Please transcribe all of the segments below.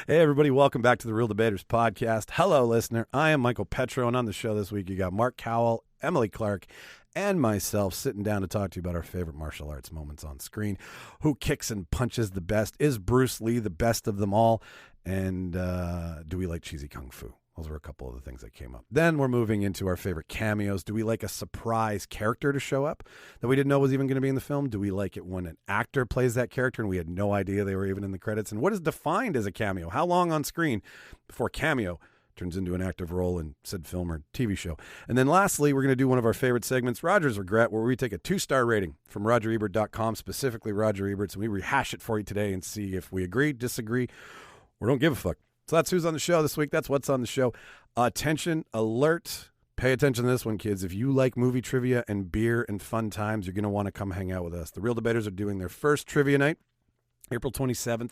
Hey, everybody. Welcome back to the Reel Debaters podcast. Hello, listener. I am Michael Petrow, and on the show this week, you got Mark Cowell, Emily Clarke, and myself sitting down to talk to you about our favorite martial arts moments on screen. Who kicks and punches the best? Is Bruce Lee the best of them all? And do we like cheesy kung fu? Those were a couple of the things that came up. Then we're moving into our favorite cameos. Do we like a surprise character to show up that we didn't know was even going to be in the film? Do we like it when an actor plays that character and we had no idea they were even in the credits? And what is defined as a cameo? How long on screen before cameo turns into an active role in said film or TV show? And then lastly, we're going to do one of our favorite segments, Roger's Regret, where we take a 2-star rating from RogerEbert.com, specifically Roger Ebert's, and we rehash it for you today and see if we agree, disagree, or don't give a fuck. So that's who's on the show this week. That's what's on the show. Attention, alert. Pay attention to this one, kids. If you like movie trivia and beer and fun times, you're going to want to come hang out with us. The Reel Debaters are doing their first trivia night, April 27th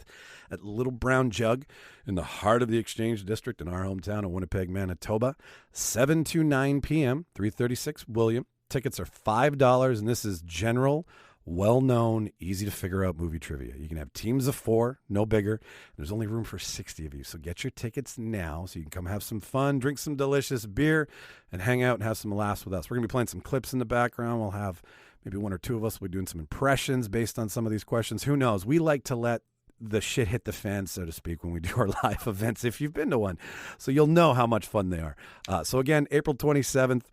at Little Brown Jug in the heart of the Exchange District in our hometown of Winnipeg, Manitoba, 7 to 9 p.m., 336 William. Tickets are $5, and this is general, well-known, easy-to-figure-out movie trivia. You can have teams of 4, no bigger. There's only room for 60 of you, so get your tickets now so you can come have some fun, drink some delicious beer, and hang out and have some laughs with us. We're going to be playing some clips in the background. We'll have maybe one or two of us will be doing some impressions based on some of these questions. Who knows? We like to let the shit hit the fan, so to speak, when we do our live events, if you've been to one. So you'll know how much fun they are. So again, April 27th,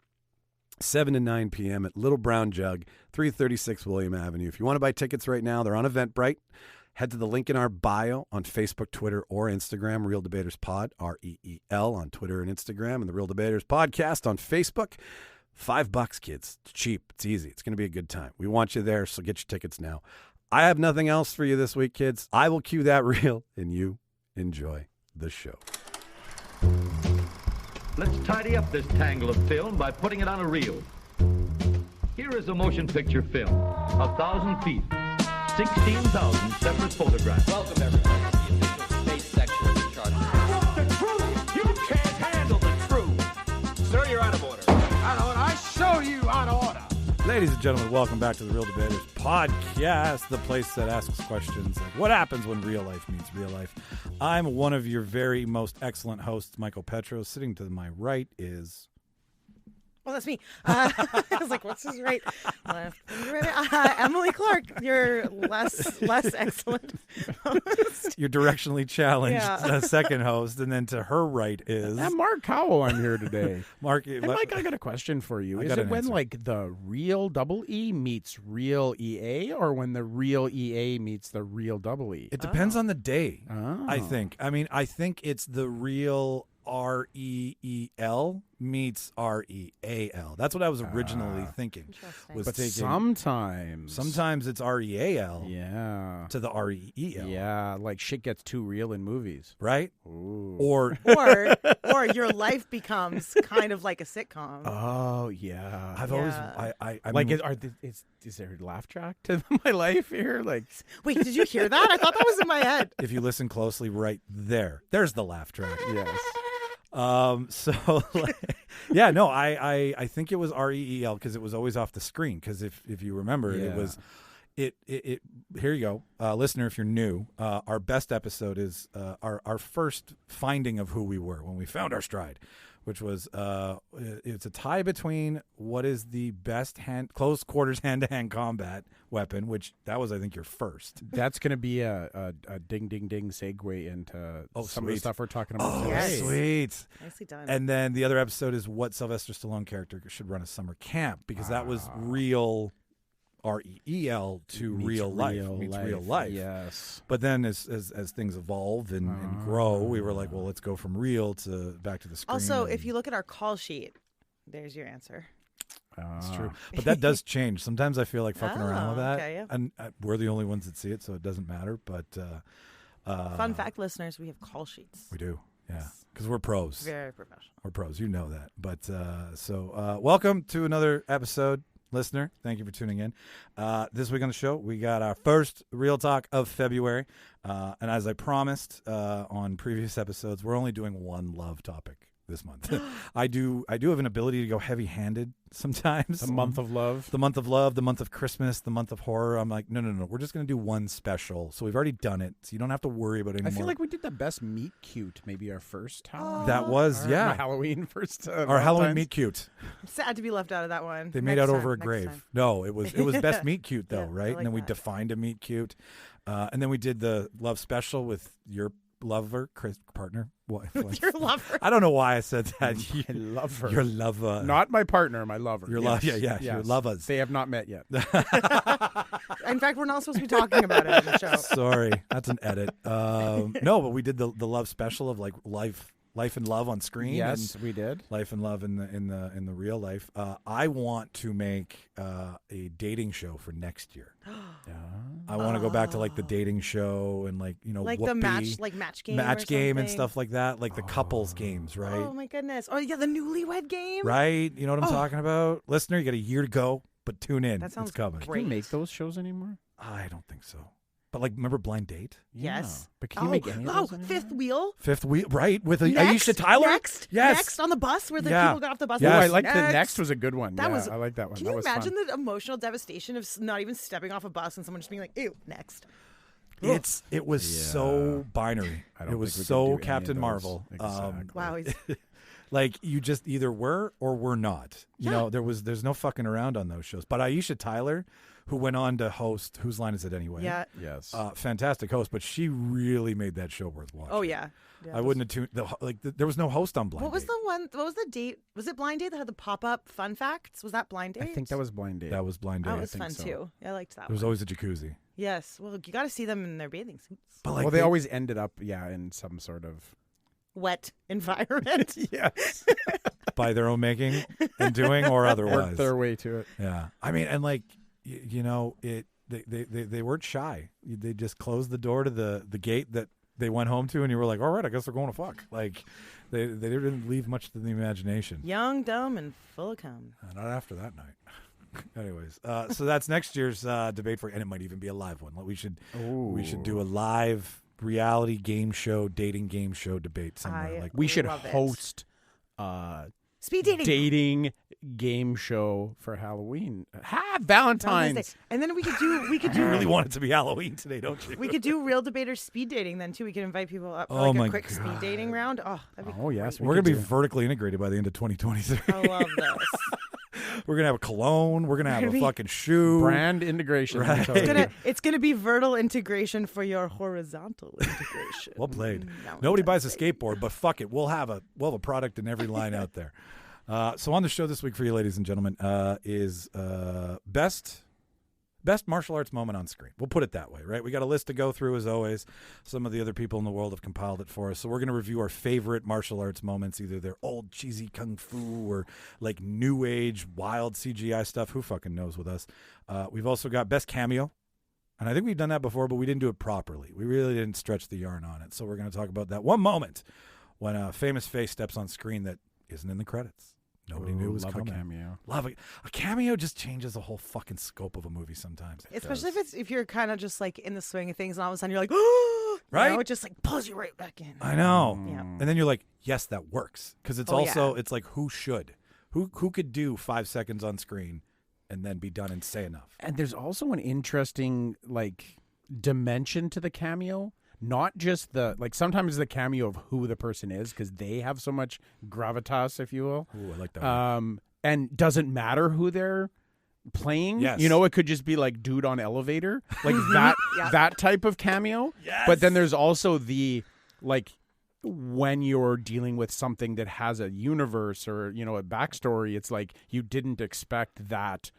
7 to 9 p.m. at Little Brown Jug, 336 William Avenue. If you want to buy tickets right now, they're on Eventbrite. Head to the link in our bio on Facebook, Twitter, or Instagram, Reel Debaters Pod, REEL on Twitter and Instagram, and the Reel Debaters Podcast on Facebook. $5, kids. It's cheap. It's easy. It's going to be a good time. We want you there, so get your tickets now. I have nothing else for you this week, kids. I will cue that reel, and you enjoy the show. Let's tidy up this tangle of film by putting it on a reel. Here is a motion picture film, 1,000 feet, 16,000 separate photographs. Welcome, everybody, to the official space section of the chart. The truth! You can't handle the truth! Sir, you're out of order. Out of order. I show you out of order. Ladies and gentlemen, welcome back to the Reel Debaters Podcast, the place that asks questions like, what happens when real life meets real life? I'm one of your very most excellent hosts, Michael Petrow. Sitting to my right is... Well, that's me. I was like, what's his right? Emily Clarke, your less excellent host. Your directionally challenged second host. And then to her right is... And Mark Cowell on here today. Mark, and Mike, I got a question for you. Is it when answer. like the real double E meets real EA, or when the real EA meets the real double E? It depends on the day, Oh. I think. I mean, I think it's the real REEL meets REAL. That's what I was originally thinking. Was But taking, sometimes it's REAL yeah. to the REEL. Yeah, like shit gets too real in movies. Right? Ooh. Or or your life becomes kind of like a sitcom. Oh, yeah. I've always I like, is there a laugh track to my life here? Like, Wait, did you hear that? I thought that was in my head. if you listen closely, right there's the laugh track. yes. So yeah, no, I think it was REEL because it was always off the screen. Because if you remember, it was it. Here you go, listener. If you're new, our best episode is our first finding of who we were when we found our stride, which was it's a tie between what is the best close quarters hand-to-hand combat weapon, which that was, I think, your first. That's going to be a ding, ding, ding segue into some of the stuff we're talking about today. yes. Sweet. Nicely done. And then the other episode is what Sylvester Stallone character should run a summer camp, because that was real REEL to real life. Yes. But then as things evolve and grow, we were like, well, let's go from real to back to the screen. Also, if you look at our call sheet, there's your answer. That's true. But that does change. Sometimes I feel like fucking around with that. Okay, yeah. And we're the only ones that see it, so it doesn't matter. But Fun fact, listeners, we have call sheets. we do. Yeah. Because we're pros. Very professional. We're pros. You know that. But so welcome to another episode, listener. Thank you for tuning in. This week on the show, we got our first Real Talk of February. And as I promised on previous episodes, we're only doing one love topic this month. I do have an ability to go heavy-handed sometimes. The month of love. The month of love, the month of Christmas, the month of horror. I'm like, no. We're just going to do one special. So we've already done it. So you don't have to worry about it anymore. I feel like we did the best meet cute, maybe our first Halloween. That was, Our yeah. Halloween first. Our Halloween meet cute. I'm sad to be left out of that one. They made Next out over a time, next grave. time. No, it was best meet cute though, Yeah, I right? like And then we that. defined a meet cute. And then we did the love special with your lover, partner. What? Your lover. I don't know why I said that. I love her. Your lover. Not my partner, my lover. Your yes. love. Yeah. Your lovers. They have not met yet. In fact, we're not supposed to be talking about it on the show. Sorry, that's an edit. No, but we did the love special of like life and love on screen. Yes, and we did. life and love in the real life. I want to make a dating show for next year. I want to go back to like the dating show and like Like the Whoopi, match game, match or game and something. stuff like that, like the couples games, right? Oh my goodness! Oh yeah, the newlywed game. Right? You know what I'm talking about, listener. You got a year to go, but tune in. That sounds it's coming. Can you make those shows anymore? I don't think so. But like, remember Blind Date? Yes. Yeah. But can you make any of those anymore? Fifth wheel. Fifth Wheel, right? With Next, Aisha Tyler. Next. Yes. Next on the bus where the Yeah. people got off the bus. Yes. Oh, and I went, like the next was a good one. That Yeah, was. I like that one. Can That you was imagine fun. the emotional devastation of not even stepping off a bus and someone just being like, "Ew, next." It was so binary. I don't It was think we could do so any of Captain those. Marvel. Exactly. Wow. He's, Like you just either were or were not. You Yeah. know, there's no fucking around on those shows. But Aisha Tyler, who went on to host Whose Line Is It Anyway? yeah. Yes. Fantastic host, but she really made that show worth watching. Oh yeah. I wouldn't have tuned. There was no host on Blind What was Date. the one? What was the date? Was it Blind Date that had the pop-up fun facts? Was that Blind Date? I think that was Blind Date. That was Blind Date. That was think fun so. too. I liked that There was one. always a jacuzzi. Yes. Well, you got to see them in their bathing suits. But like well, they always ended up, in some sort of. Wet environment. Yes. by their own making and doing or Worked otherwise. their way to it. Yeah, I mean, and like they weren't shy. They just closed the door to the gate that they went home to, and you were like, all right, I guess they're going to fuck. Like they didn't leave much to the imagination. Young, dumb, and full of cum. Not after that night. Anyways, so that's next year's debate and it might even be a live one. Like we should do a live reality game show, dating game show debate somewhere. Like We should Love it. host Speed dating. dating game show for Halloween. Valentine's. Day. And then we could do you really want it to be Halloween today, don't you? we could do Real Debaters speed dating then too. We could invite people up for Oh like my a quick speed God. dating round. Oh, that'd be Oh, yes. We're gonna be do. vertically integrated by the end of 2023. I love this. We're gonna have a cologne. We're gonna have Gonna a be- fucking shoe. brand integration. Right. I'm telling you. It's gonna be vertical integration for your horizontal integration. Well played. No, Nobody buys a exactly. skateboard, but fuck it, we'll have a product in every line out there. So on the show this week for you, ladies and gentlemen, is best martial arts moment on screen. We'll put it that way, right? We got a list to go through as always. Some of the other people in the world have compiled it for us. So we're going to review our favorite martial arts moments. Either they're old cheesy kung fu or like new age wild CGI stuff. Who fucking knows with us? We've also got best cameo. And I think we've done that before, but we didn't do it properly. We really didn't stretch the yarn on it. So we're going to talk about that one moment when a famous face steps on screen that isn't in the credits. Nobody knew it was love coming. a cameo. Love it. A cameo just changes the whole fucking scope of a movie sometimes. It Especially does. if you're kind of just like in the swing of things, and all of a sudden you're like, oh, Right? You know, it just like pulls you right back in. I know. Yeah. And then you're like, yes, that works. Because it's Oh, also, yeah. it's like, who could do 5 seconds on screen and then be done and say enough? And there's also an interesting dimension to the cameo. Not just sometimes the cameo of who the person is because they have so much gravitas, if you will. Ooh, I like that. And doesn't matter who they're playing. Yes. You know, it could just be like dude on elevator, like that Yeah. that type of cameo. Yes. But then there's also the when you're dealing with something that has a universe or a backstory, it's like you didn't expect that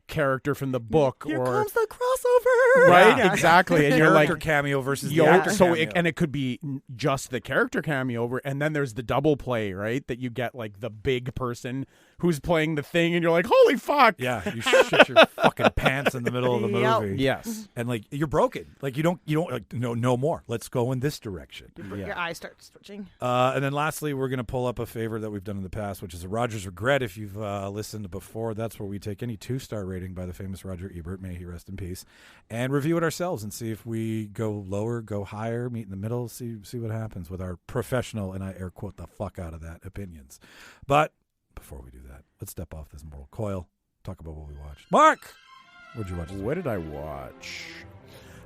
character from the book Here or comes the crossover. right Yeah. exactly, and you're like Character cameo versus the Yo, actor so cameo. it could be just the character cameo and then there's the double play, right? That you get like the big person who's playing the thing, and you're like, holy fuck! Yeah, you shit your fucking pants in the middle of the Yep. movie. Yes. And like you're broken. Like you don't like no more. Let's go in this direction. Your eyes start twitching. And then lastly, we're going to pull up a favorite that we've done in the past, which is a Roger's Regret. If you've listened before, that's where we take any 2-star rating by the famous Roger Ebert, may he rest in peace, and review it ourselves and see if we go lower, go higher, meet in the middle, see what happens with our professional, and I air quote the fuck out of that, opinions. But before we do that, let's step off this mortal coil, talk about what we watched. Mark, what'd you watch? What did I watch?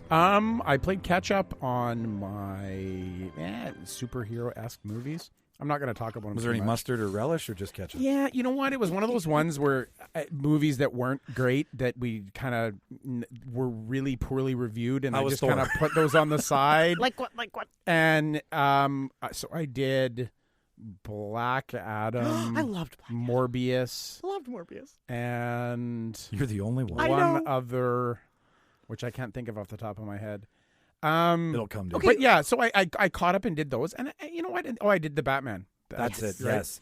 I played catch up on my superhero-esque movies. I'm not going to talk about them. Was there any mustard or relish or just ketchup? Yeah, you know what? It was one of those ones where movies that weren't great that we kind of were really poorly reviewed, and I just kind of put those on the side. Like what? And so I did Black Adam. I loved Black Adam. Morbius. I loved Morbius. And You're the only one. one other, which I can't think of off the top of my head. It'll come to okay. you. But yeah, so I caught up and did those, and you know what? I did the Batman. That's it. Right? Yes.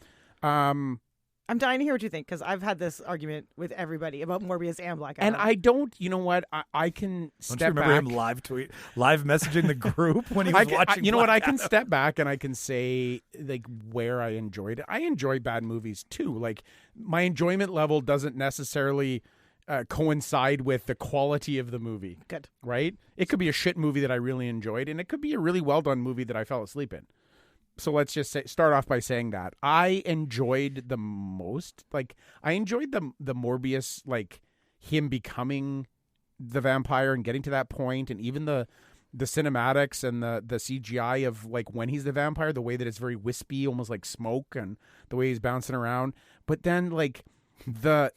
I'm dying to hear what you think, because I've had this argument with everybody about Morbius and Black Adam. And I don't, you know what? I can step Don't you remember back. him live messaging the group when he was watching? You know what? Black I can Adam? step back and I can say like where I enjoyed it. I enjoy bad movies too. Like my enjoyment level doesn't necessarily coincide with the quality of the movie. Good. Right? It could be a shit movie that I really enjoyed, and it could be a really well done movie that I fell asleep in. So let's just start off by saying that I enjoyed the most. Like I enjoyed the Morbius, like him becoming the vampire and getting to that point, and even the cinematics and the CGI of like when he's the vampire, the way that it's very wispy, almost like smoke, and the way he's bouncing around. But then like the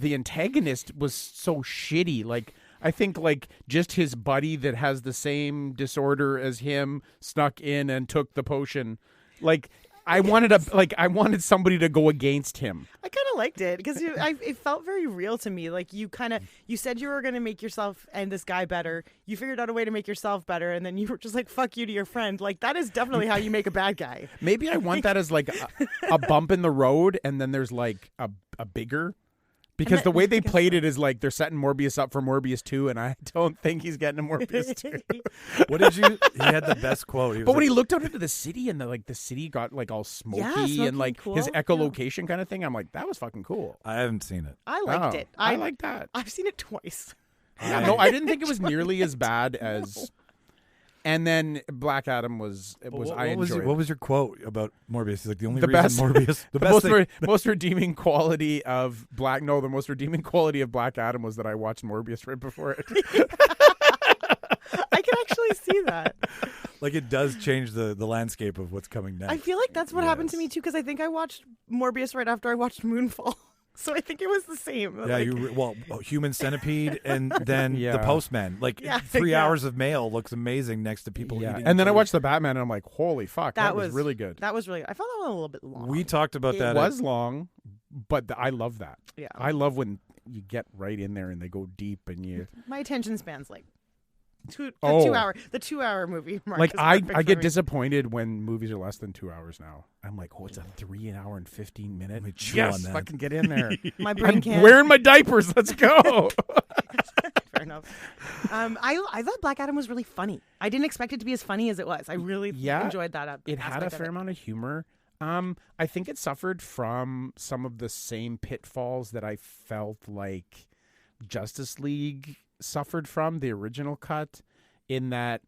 antagonist was so shitty. Like I think like just his buddy that has the same disorder as him snuck in and took the potion. Like I wanted somebody to go against him. I kind of liked it because it felt very real to me. Like you said you were going to make yourself and this guy better. You figured out a way to make yourself better, and then you were just like, fuck you to your friend. Like that is definitely how you make a bad guy. Maybe I want that as like a bump in the road, and then there's like a bigger. Because the way they played it is like they're setting Morbius up for Morbius 2, and I don't think he's getting a Morbius 2. What did you? He had the best quote. But when he looked out into the city and the city got like all smoky and like cool. his echolocation kind of thing, I'm like, that was fucking cool. I haven't seen it. I liked it. I like that. I've seen it twice. Yeah, no, I didn't think it was nearly as bad as. And then Black Adam was I enjoyed. What was your quote about Morbius? He's like the only reason best Morbius. The most redeeming quality of the most redeeming quality of Black Adam was that I watched Morbius right before it. I can actually see that. Like it does change the landscape of what's coming next. I feel like that's what happened to me too, because I think I watched Morbius right after I watched Moonfall. So I think it was the same. Yeah, like, Human Centipede and then The Postman. Like 3 hours of mail looks amazing next to people eating. And then I watched the Batman and I'm like, holy fuck, that was really good. That was really. I found that one a little bit long. We talked about that. It was long, but I love that. Yeah, I love when you get right in there and they go deep and you. My attention span's like. The 2 hour movie mark. Like I get me. disappointed when movies are less than 2 hours now. I'm like, oh, it's a 3 hour and 15 minute. Yes, fucking get in there. My brain can't. I'm wearing my diapers. Let's go. Fair enough. I thought Black Adam was really funny. I didn't expect it to be as funny as it was. I really enjoyed that. It had a fair amount of humor. I think it suffered from some of the same pitfalls that I felt like Justice League suffered from the original cut, in that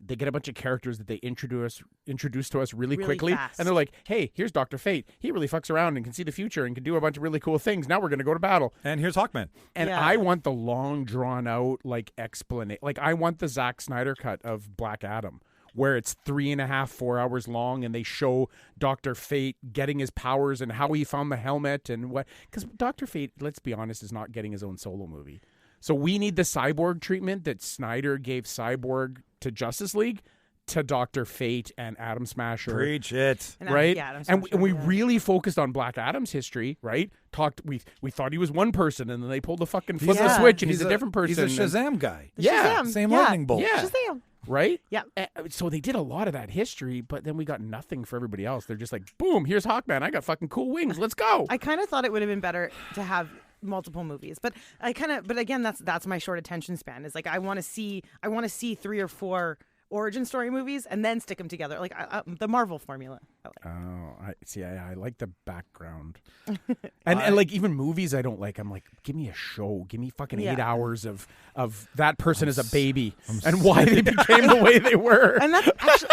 they get a bunch of characters that they introduce to us really quickly, fast. and they're like, hey, here's Dr. Fate. He really fucks around and can see the future and can do a bunch of really cool things. Now we're going to go to battle. And here's Hawkman. And I want the long drawn out like explanation. Like I want the Zack Snyder cut of Black Adam, where it's 3.5, 4 hours long, and they show Dr. Fate getting his powers and how he found the helmet and what. Because Dr. Fate, let's be honest, is not getting his own solo movie. So we need the Cyborg treatment that Snyder gave Cyborg to Justice League to Dr. Fate and Atom Smasher. Preach it. Right? And we really focused on Black Adam's history, right? We thought he was one person, and then they pulled the fucking flip the switch, and he's a different person. He's a Shazam guy. Shazam. Same lightning bolt. Yeah. Shazam. Right? Yeah. So they did a lot of that history, but then we got nothing for everybody else. They're just like, boom, here's Hawkman. I got fucking cool wings. Let's go. I kind of thought it would have been better to have multiple movies, but again, that's my short attention span. Is like I want to see 3 or 4 origin story movies and then stick them together, like the Marvel formula. I like. Oh, I see. I like the background, and like even movies I don't like. I'm like, give me a show, give me fucking 8 hours of that person as a baby and why they became the way they were. And that's actually,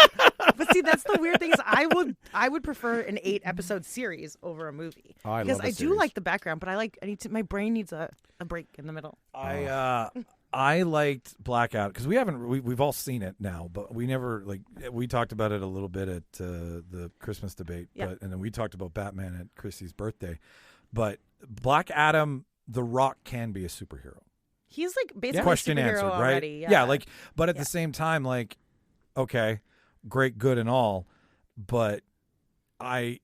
but see, that's the weird thing is I would prefer an 8-episode series over a movie because I do like the background, but my brain needs a break in the middle. I liked Black Adam because we've all seen it now, but we never we talked about it a little bit at the Christmas debate, and then we talked about Batman at Chrissy's birthday. But Black Adam, The Rock can be a superhero. He's like basically question a superhero answered, already. right? Yeah, but at the same time, okay, great, good, and all, but I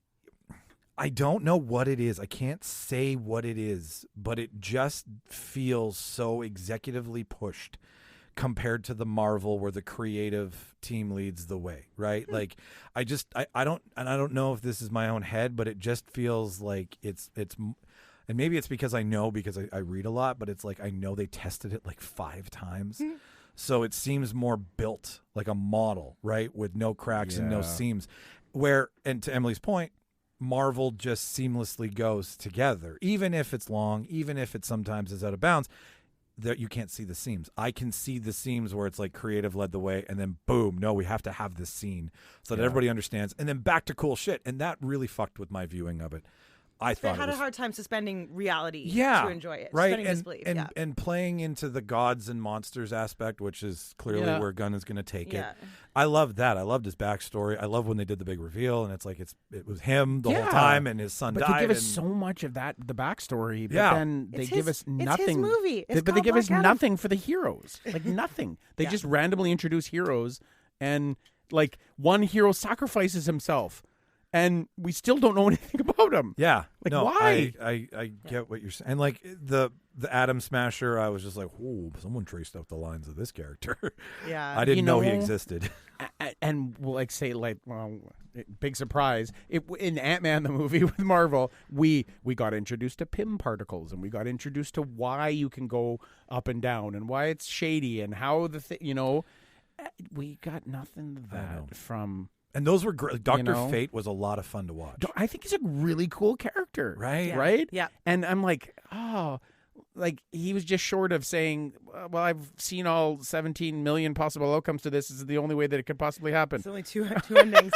don't know what it is. I can't say what it is, but it just feels so executively pushed compared to the Marvel where the creative team leads the way, right? I don't know if this is my own head, but it just feels like it's and maybe it's because I read a lot, but it's like I know they tested it 5 times. So it seems more built like a model, right? With no cracks and no seams. And to Emily's point, Marvel just seamlessly goes together, even if it's long, even if it sometimes is out of bounds. That you can't see the seams. I can see the seams where it's like creative led the way, and then boom, no, we have to have this scene so that everybody understands, and then back to cool shit. And that really fucked with my viewing of it. I thought had a hard time suspending reality to enjoy it, right? Suspending And playing into the gods and monsters aspect, which is clearly where Gunn is going to take it. I loved that. I loved his backstory. I love when they did the big reveal, and it's like it was him the whole time, and his son died. But they give us so much of that, the backstory. But then they give us nothing. It's his movie. But they give us nothing for the heroes. Nothing. They just randomly introduce heroes, and one hero sacrifices himself. And we still don't know anything about him. Yeah. Why? I get what you're saying. And the Atom Smasher, I was just like, ooh, someone traced out the lines of this character. Yeah. I didn't know he existed. And big surprise. In Ant-Man, the movie with Marvel, we got introduced to PIM particles, and we got introduced to why you can go up and down and why it's shady and how we got nothing of that from... And those were great. Dr. Fate was a lot of fun to watch. I think he's a really cool character. Right? Yeah. Right? Yeah. And I'm like, he was just short of saying, well, I've seen all 17 million possible outcomes to this. This is the only way that it could possibly happen. It's only two endings.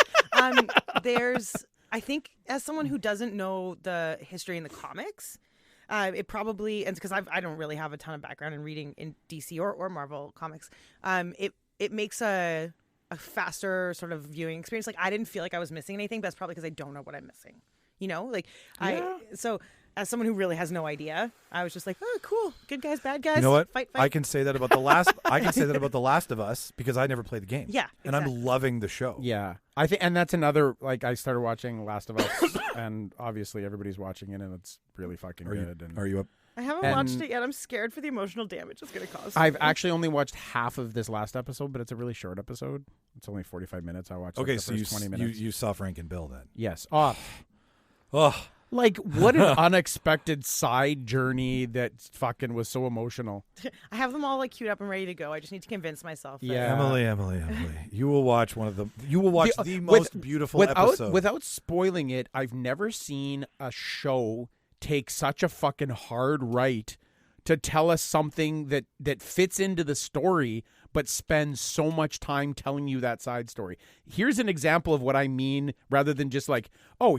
I think, as someone who doesn't know the history in the comics, it probably, and because I don't really have a ton of background in reading in DC or Marvel comics, it makes a faster sort of viewing experience. I didn't feel like I was missing anything, but that's probably because I don't know what I'm missing. So as someone who really has no idea, I was just like, oh, cool, good guys, bad guys. You know what? Fight. I can say that about the last. I can say that about The Last of Us because I never played the game. Yeah, and I'm loving the show. Yeah, I think, and that's another. I started watching Last of Us, and obviously everybody's watching it, and it's really fucking good. Are you up? I haven't watched it yet. I'm scared for the emotional damage it's going to cause. I've actually only watched half of this last episode, but it's a really short episode. It's only 45 minutes. I watched the first 20 minutes. You saw Frank and Bill then? Yes. Oh. What an unexpected side journey that fucking was so emotional. I have them all queued up and ready to go. I just need to convince myself. Yeah. Emily. You will watch the most beautiful episode. Without spoiling it, I've never seen a show take such a fucking hard right to tell us something that fits into the story but spends so much time telling you that side story. Here's an example of what I mean, rather than just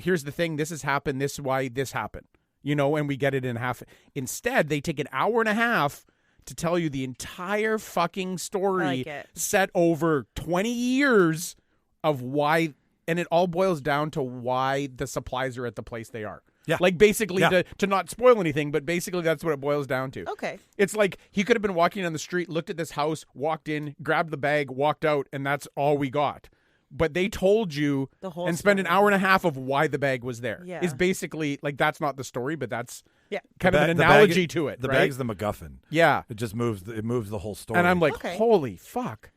here's the thing, this has happened, this is why this happened, and we get it in half. Instead, they take an hour and a half to tell you the entire fucking story set over 20 years of why, and it all boils down to why the supplies are at the place they are. Yeah. Basically, to not spoil anything, but basically that's what it boils down to. Okay. It's like he could have been walking on the street, looked at this house, walked in, grabbed the bag, walked out, and that's all we got. But they told you the whole and spent an hour and a half of why the bag was there. Yeah. It's basically, that's not the story, but that's kind of an analogy to it. The right? bag's the MacGuffin. Yeah. It just moves the whole story. And I'm like, holy fuck.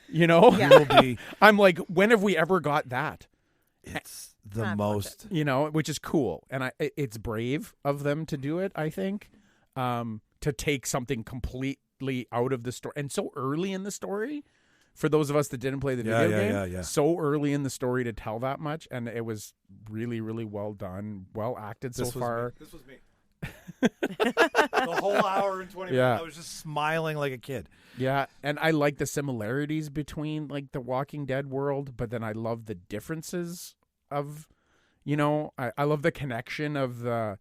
Yeah. I'm like, when have we ever got that? It's the most, which is cool, and it's brave of them to do it. I think to take something completely out of the story and so early in the story for those of us that didn't play the Yeah, video yeah, game. yeah. So early in the story to tell that much, and it was really, really well done, well acted so far. This was me. The whole hour and 20 Yeah. minutes, I was just smiling like a kid. Yeah, and I like the similarities between like the Walking Dead world, but then I love the differences of, I love the connection of the,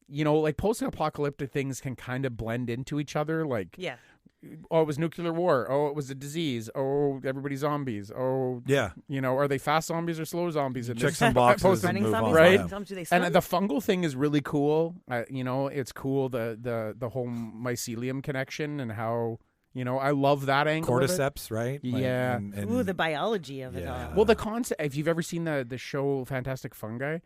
like post-apocalyptic things can kind of blend into each other. Like, Yeah. oh, it was nuclear war. Oh, it was a disease. Oh, everybody's zombies. Oh, Yeah. Are they fast zombies or slow zombies? Check some boxes and Running move zombies, on. Right? Yeah. Do they swim? And the fungal thing is really cool. It's cool the whole mycelium connection and how I love that angle. of it. Cordyceps, right? Yeah. and Ooh, the biology of it Yeah. all. Well, the concept. If you've ever seen the show Fantastic Fungi,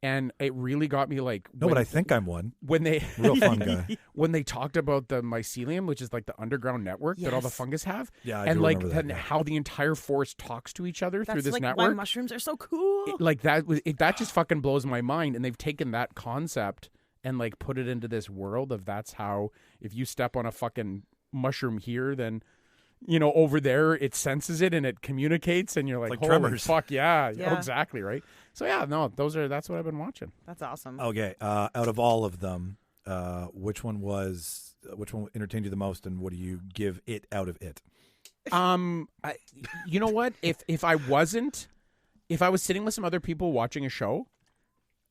and it really got me like. No, but I think I'm one. when they Real fun guy. when they talked about the mycelium, which is like the underground network that all the Yes. fungus have, Yeah, I and do like remember that, and yeah. how the entire forest talks to each other That's through this like network. why mushrooms are so cool. Like that just fucking blows my mind, and they've taken that concept and like put it into this world of that's how if you step on a fucking mushroom here, then over there it senses it and it communicates, and you're like Like holy Tremors. fuck yeah. Yeah. Exactly right. So yeah, no, that's what I've been watching. That's awesome. Okay, out of all of them, which one entertained you the most, and what do you give it out of it? You know what? If I was sitting with some other people watching a show,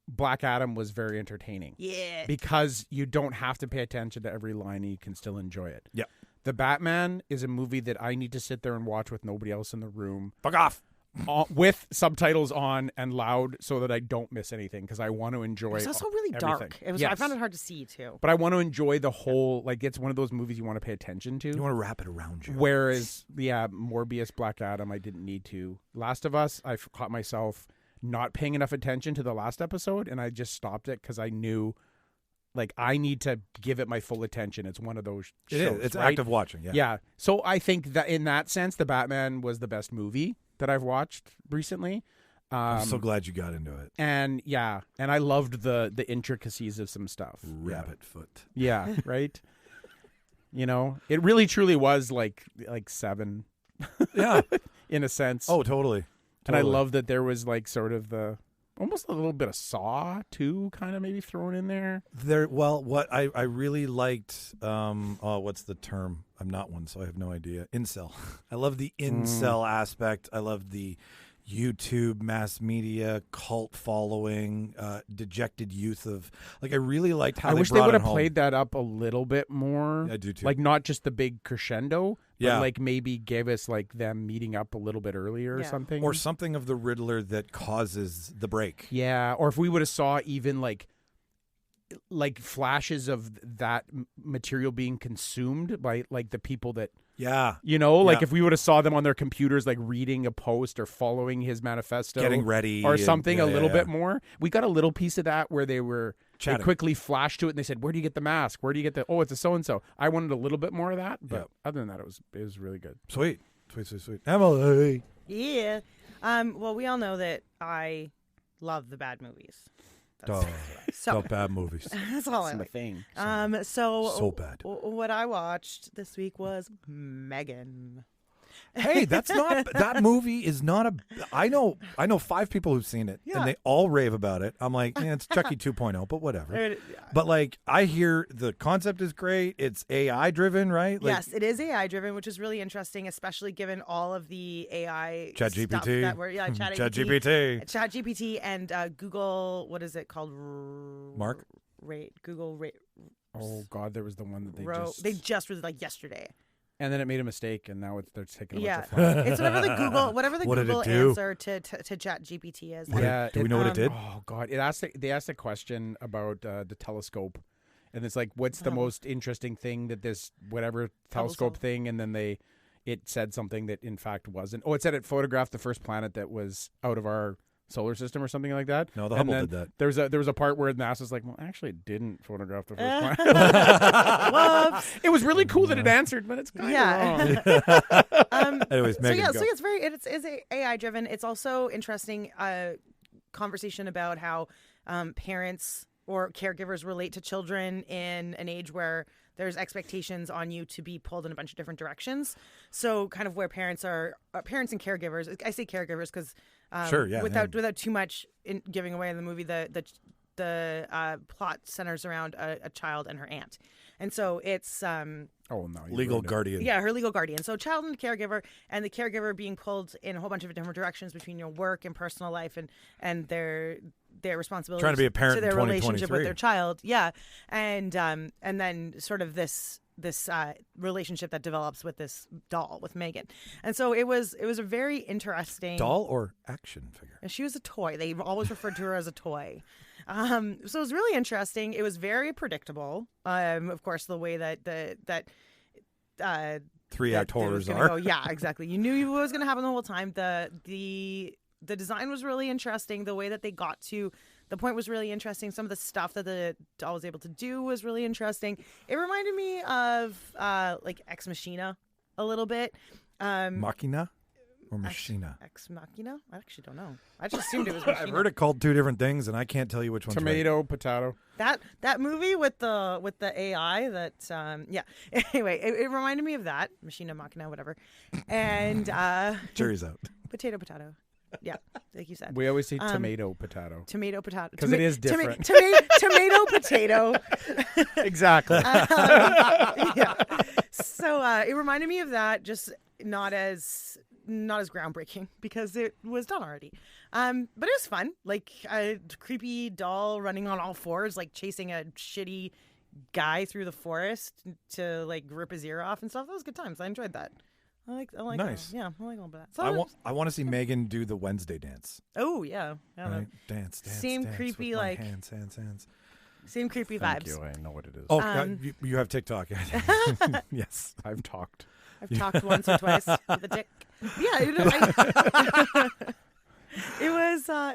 Black Adam was very entertaining. Yeah. Because you don't have to pay attention to every line and you can still enjoy it. Yeah. The Batman is a movie that I need to sit there and watch with nobody else in the room, Fuck off. with subtitles on and loud so that I don't miss anything because I want to enjoy It's also really everything. dark. It was. Yes. I found it hard to see too. But I want to enjoy the whole, like it's one of those movies you want to pay attention to. You want to wrap it around you. Whereas, Morbius, Black Adam, I didn't need to. Last of Us, I caught myself not paying enough attention to the last episode, and I just stopped it because I knew, like, I need to give it my full attention. It's one of those It shows, is. It's right? active watching. Yeah. Yeah. So I think that in that sense, The Batman was the best movie that I've watched recently. I'm so glad you got into it. And I loved the intricacies of some stuff. Rabbit foot. Yeah, right. It really truly was like Seven. Yeah. In a sense. Oh, totally. And I Totally. love that there was like sort of almost a little bit of Saw too, kind of maybe thrown in there. What I really liked, what's the term? I'm not one, so I have no idea. Incel. I love the incel aspect. I love the YouTube mass media cult following, dejected youth of, like, I really liked how I they wish they brought would it have home. played that up a little bit more. I do too. Like not just the big crescendo, but Yeah. like maybe give us like them meeting up a little bit earlier or Yeah. something. Or something of the Riddler that causes the break. Yeah, or if we would have saw even like flashes of that material being consumed by like the people that Yeah. like Yeah. if we would have saw them on their computers like reading a post or following his manifesto, Getting ready or and- something yeah, a yeah, little yeah. bit more. We got a little piece of that where they Chatting. quickly flashed to it and they said, "Where do you get the mask? Where do you get the? Oh, it's a so and so." I wanted a little bit more of that, but Yeah. other than that, it was really good. Sweet. Sweet. Emily. Yeah. Well, we all know that I love the bad movies. Duh. So Bad movies. that's all I It's my like. thing. So bad. What I watched this week was Megan. Hey, that's not that movie is not a. I know 5 people who've seen it, Yeah. and they all rave about it. I'm like, it's Chucky 2.0, but whatever. But like, I hear the concept is great. It's AI driven, right? Like, Yes, it is AI driven, which is really interesting, especially given all of the AI ChatGPT. stuff that we're ChatGPT. ChatGPT and Google. What is it called? Mark? Google. Oh God, there was the one that They just was like yesterday. and then it made a mistake, and now they're taking a Yeah, bunch of flack. it's whatever the Google What did it Google do? answer to ChatGPT is. Do we know what it did? Oh God! They asked a question about the telescope, and it's like, what's the most interesting thing that this whatever telescope Hubble. thing, and then it said something that in fact wasn't. Oh, it said it photographed the first planet that was out of our solar system or something like that. No, the And Hubble then did that. There was a part where NASA's like, well, actually, it didn't photograph the first planet. Whoops. It was really cool that it answered, but it's kind of wrong. Anyways, So Megan, yeah, go. so it's AI driven. It's also interesting conversation about how parents or caregivers relate to children in an age where there's expectations on you to be pulled in a bunch of different directions. So kind of where parents and caregivers, I say caregivers because without too much in giving away in the movie, the plot centers around a child and her aunt. And so it's legal guardian. Yeah, her legal guardian. So child and caregiver, and the caregiver being pulled in a whole bunch of different directions between your work and personal life and their responsibilities, trying to be a parent to their in relationship with 2023. their child. Yeah, and then sort of this relationship that develops with this doll with Megan. And so it was a very interesting Doll or action figure? She was a toy. They always referred to her as a toy. So it was really interesting. It was very predictable. Of course, the way that three-act horrors are. Go. Yeah, exactly. You knew what was going to happen the whole time. The design was really interesting. The way that they got to the point was really interesting. Some of the stuff that the doll was able to do was really interesting. It reminded me of like Ex Machina a little bit. Machina or Machina? Ex Machina? I actually don't know. I just assumed it was Machina. I've heard it called two different things, and I can't tell you which one's Tomato, right. potato. That movie with the AI that yeah. Anyway, it reminded me of that. Machina, Machina, whatever. And Jury's out. potato. Yeah, like you said. We always say tomato, potato. Tomato, potato. Because it is different. Tomato, potato. Exactly. Yeah. So it reminded me of that, just not as groundbreaking because it was done already. But it was fun. Like a creepy doll running on all fours, like chasing a shitty guy through the forest to like rip his ear off and stuff. That was good times. I enjoyed that. I like Nice. Yeah, I like all of that. So I want to see Megan do the Wednesday dance. Oh yeah. Right? Dance. Same dance creepy, with my like- hands. Same creepy Thank vibes. you. I know what it is. Oh, you have TikTok. Yes. I've talked. I've talked once or twice with a dick. Yeah, it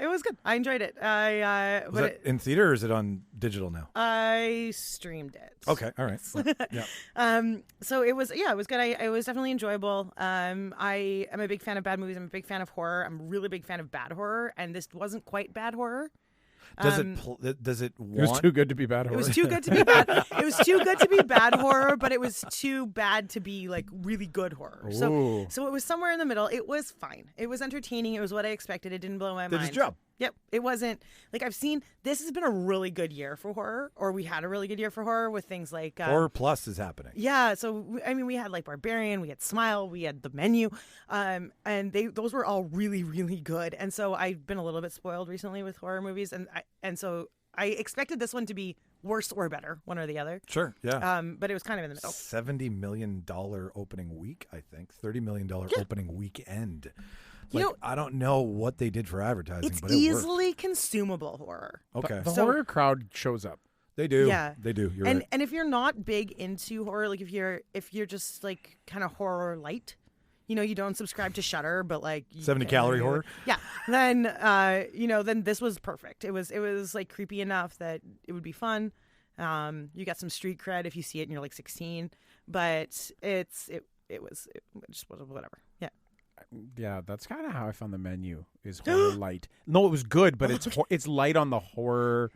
was good. I enjoyed it. Was that in theater or is it on digital now? I streamed it. Okay, all right. Yeah. So it was good. It was definitely enjoyable. I am a big fan of bad movies. I'm a big fan of horror. I'm a really big fan of bad horror, and this wasn't quite bad horror. Does it It was want too good to be bad horror. It was too good to be bad. It was too good to be bad horror, but it was too bad to be like really good horror. Ooh. So it was somewhere in the middle. It was fine. It was entertaining. It was what I expected. It didn't blow my did mind. its job? Yep. It wasn't like this has been a really good year for horror, or we had a really good year for horror with things like Horror Plus is happening. yeah. So I mean, we had like Barbarian, we had Smile, we had The Menu, and those were all really, really good. And so I've been a little bit spoiled recently with horror movies, and so I expected this one to be worse or better, one or the other. Sure, yeah. But it was kind of in the middle. $70 million opening week, I think. $30 million opening weekend. Like, I don't know what they did for advertising, It's but it easily worked. consumable horror. Okay. The horror crowd shows up. They do. Yeah. They do. You're and right. and if you're not big into horror, like if you're just like kind of horror light, you don't subscribe to Shudder, but like 70 calorie horror? Yeah. Then then this was perfect. It was like creepy enough that it would be fun. You got some street cred if you see it and you're like 16, but it just was whatever. Yeah. Yeah, that's kind of how I found The Menu. Is horror light? No, it was good, but it's light on the horror.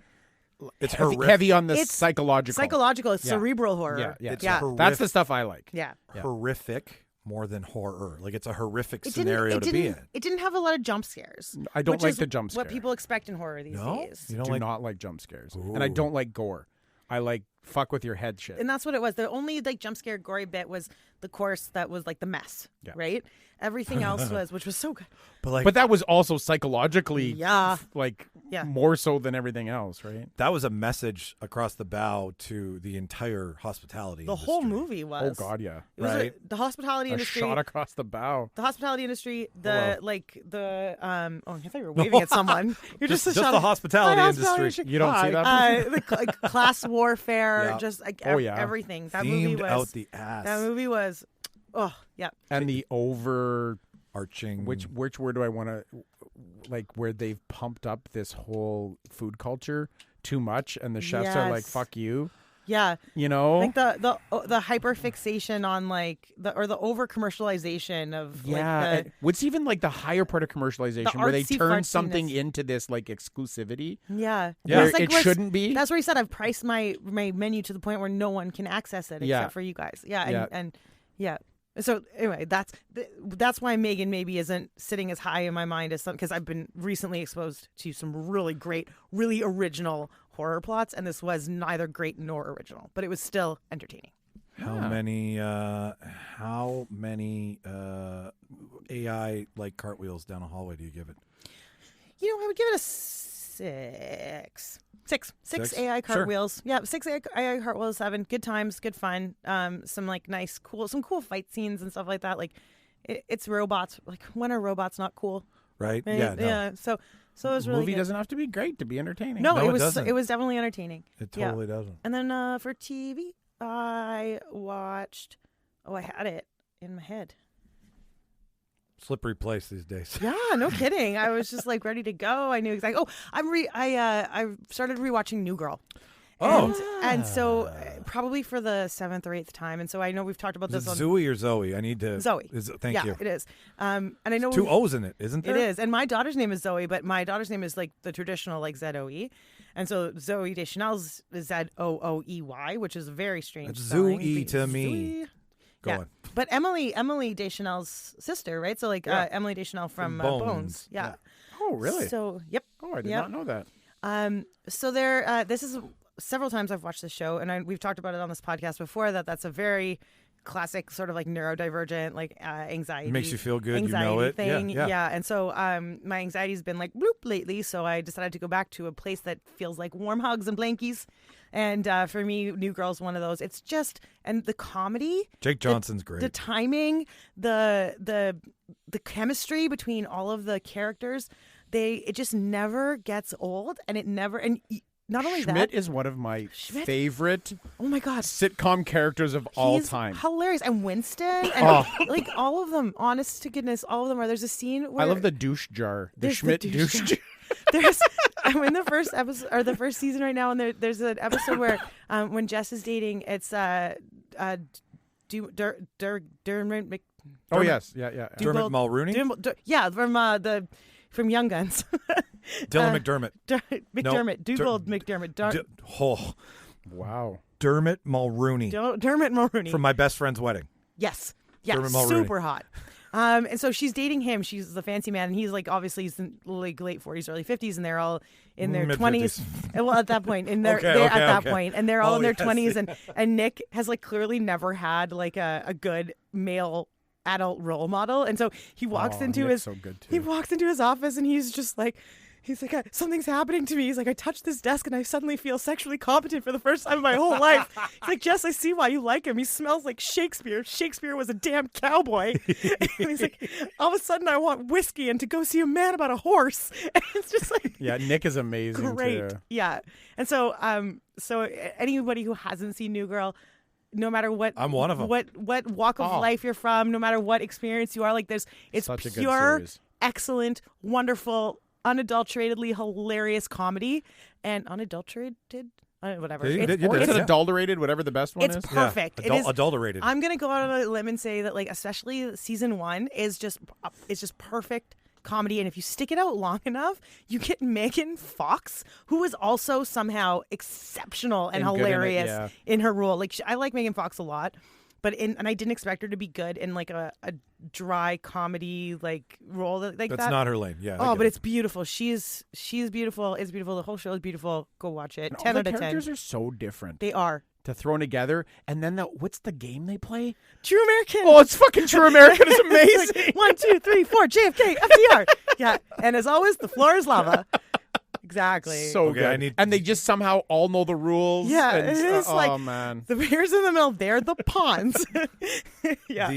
It's heavy on the It's psychological. Psychological. It's Yeah. cerebral horror. Yeah. It's yeah. That's the stuff I like. Yeah. horrific more than horror. Like, it's a horrific It scenario to be in. It didn't have a lot of jump scares. I don't which like is the jump scare. What people expect in horror these No? days. You don't do like... not like jump scares, and I don't like gore. I like fuck with your head shit. And that's what it was. The only like jump scare gory bit was the course that was like the mess, Yeah. right? Everything else which was so good. But that was also psychologically, Yeah. Yeah. more so than everything else, right? that was a message across the bow to the entire hospitality The industry. whole movie was. Oh God, yeah. It was Right. the hospitality A industry. shot across the bow. The hospitality industry, Hello. oh, I thought you were waving at someone. You're just, Just a shot the of- hospitality Hi, industry. You don't see Hi. that? Like class warfare, Yeah. just like Oh, yeah. everything. That movie Themed was out the ass. That movie was, oh yeah. And the over, Arching. which word do I want to, like, where they've pumped up this whole food culture too much, and the chefs are like, Yes. "Fuck you." Yeah. You know, Like the hyper fixation on like the over commercialization of like the, what's even like the higher part of commercialization where they artsy turn fartsiness. something into this like exclusivity. yeah. Where It's like it what's- shouldn't be. That's where he said I've priced my menu to the point where no one can access it Yeah. except for you guys. Yeah. And, Yeah. and yeah. So anyway, that's why Megan maybe isn't sitting as high in my mind as some, because I've been recently exposed to some really great, really original horror plots, and this was neither great nor original, but it was still entertaining. How many AI like cartwheels down a hallway do you give it? You know, I would give it a 6. Six AI cartwheels. Yeah, 6 AI cartwheels, 7. Good times, good fun. Some like nice, some cool fight scenes and stuff like that. Like, it's robots. Like, when are robots not cool? Right? Right? Yeah. No, Yeah. So it was really movie good. doesn't have to be great to be entertaining. No, No, it was doesn't. it was definitely entertaining. it Yeah. totally doesn't. And then for TV, I watched. Oh, I had it in my head. Slippery place these days. Yeah, no kidding. I was just like ready to go. I knew exactly. Oh, I started rewatching New Girl. And so probably for the 7th or 8th time. And so I know we've talked about Is this it on Zoe or Zoe? I need to. Zoe. Thank yeah, you. it is. And I know 2 O's in it, isn't there? it is. And my daughter's name is Zoe, but my daughter's name is like the traditional like ZOE. And so Zoe Deschanel's is ZOOEY, which is a very strange. That's spelling. Zoe to me. Zoe. Go Yeah. on. But Emily Deschanel's sister, right? So like Emily Deschanel from Bones. Bones. Yeah. Oh, really? So yep. Oh, I did Yep. not know that. So there. This is several times I've watched the show, and we've talked about it on this podcast before. That's a very classic sort of like neurodivergent, like anxiety. It makes you feel good. You Anxiety know it. thing. Yeah. And so my anxiety's been like bloop lately. So I decided to go back to a place that feels like warm hugs and blankies. And for me, New Girl's one of those. It's just, and the comedy, Jake Johnson's great. the timing, the chemistry between all of the characters, it just never gets old, and it never, and not only Schmidt that, is one of my Schmidt? favorite oh my god, sitcom characters of all he's time. hilarious, and Winston, and like all of them, honest to goodness, all of them are. There's a scene where I love the douche jar. The There's Schmidt the douche douche jar. there's I'm in the first episode or the first season right now, and there's an episode where when Jess is dating, it's Dermot Oh, yes. Yeah. Dermot Dubold- Mulrooney? yeah, from Young Guns. Dylan McDermott. McDermott, No, Dubold McDermott, Wow. Dermot Mulrooney Dermot Mulrooney. from My Best Friend's Wedding. Yes, Dermot Mulrooney. super hot. And so she's dating him. She's the fancy man, and he's like obviously he's in like late 40s, early 50s, and they're all in their 20s. Well, at that point, and they're at that point, and they're all in their 20s, and Nick has like clearly never had like a good male adult role model, and so he walks into Nick's his so good, too. he walks into his office, and he's just like. He's like, something's happening to me. He's like, I touched this desk and I suddenly feel sexually competent for the first time in my whole life. He's like, Jess, I see why you like him. He smells like Shakespeare. Shakespeare was a damn cowboy. And he's like, all of a sudden I want whiskey and to go see a man about a horse. And it's just like, Yeah, Nick is amazing, great. too. Yeah. And so, so anybody who hasn't seen New Girl, no matter what I'm one of them. What walk of life you're from, no matter what experience you are, like it's Such a good pure, series. excellent, wonderful, unadulteratedly hilarious comedy, and unadulterated, whatever. You It's, did- you did Is it, it yeah. adulterated, whatever the best one it's is? perfect. Yeah. It is Adulterated. I'm gonna go out on a limb and say that, like, especially season 1 is just perfect comedy, and if you stick it out long enough, you get Megan Fox, who is also somehow exceptional and And good in it, hilarious yeah. in her role. Like, I like Megan Fox a lot. But and I didn't expect her to be good in like a dry comedy like role like That's that. not her lane. Yeah. I Oh, get but it. it's beautiful. She's beautiful. It's beautiful. The whole show is beautiful. Go watch it. And 10 all out the of 10. characters are so different They are. to throw together. And then what's the game they play? True American. Oh, it's fucking True American. It's amazing. Like, 1, 2, 3, 4, JFK, FDR. Yeah. And as always, the floor is lava. Exactly. So Okay, good. I need- And they just somehow all know the rules. Yeah, and, it is oh, like man. the bears in the middle, they're the pawns. Yeah.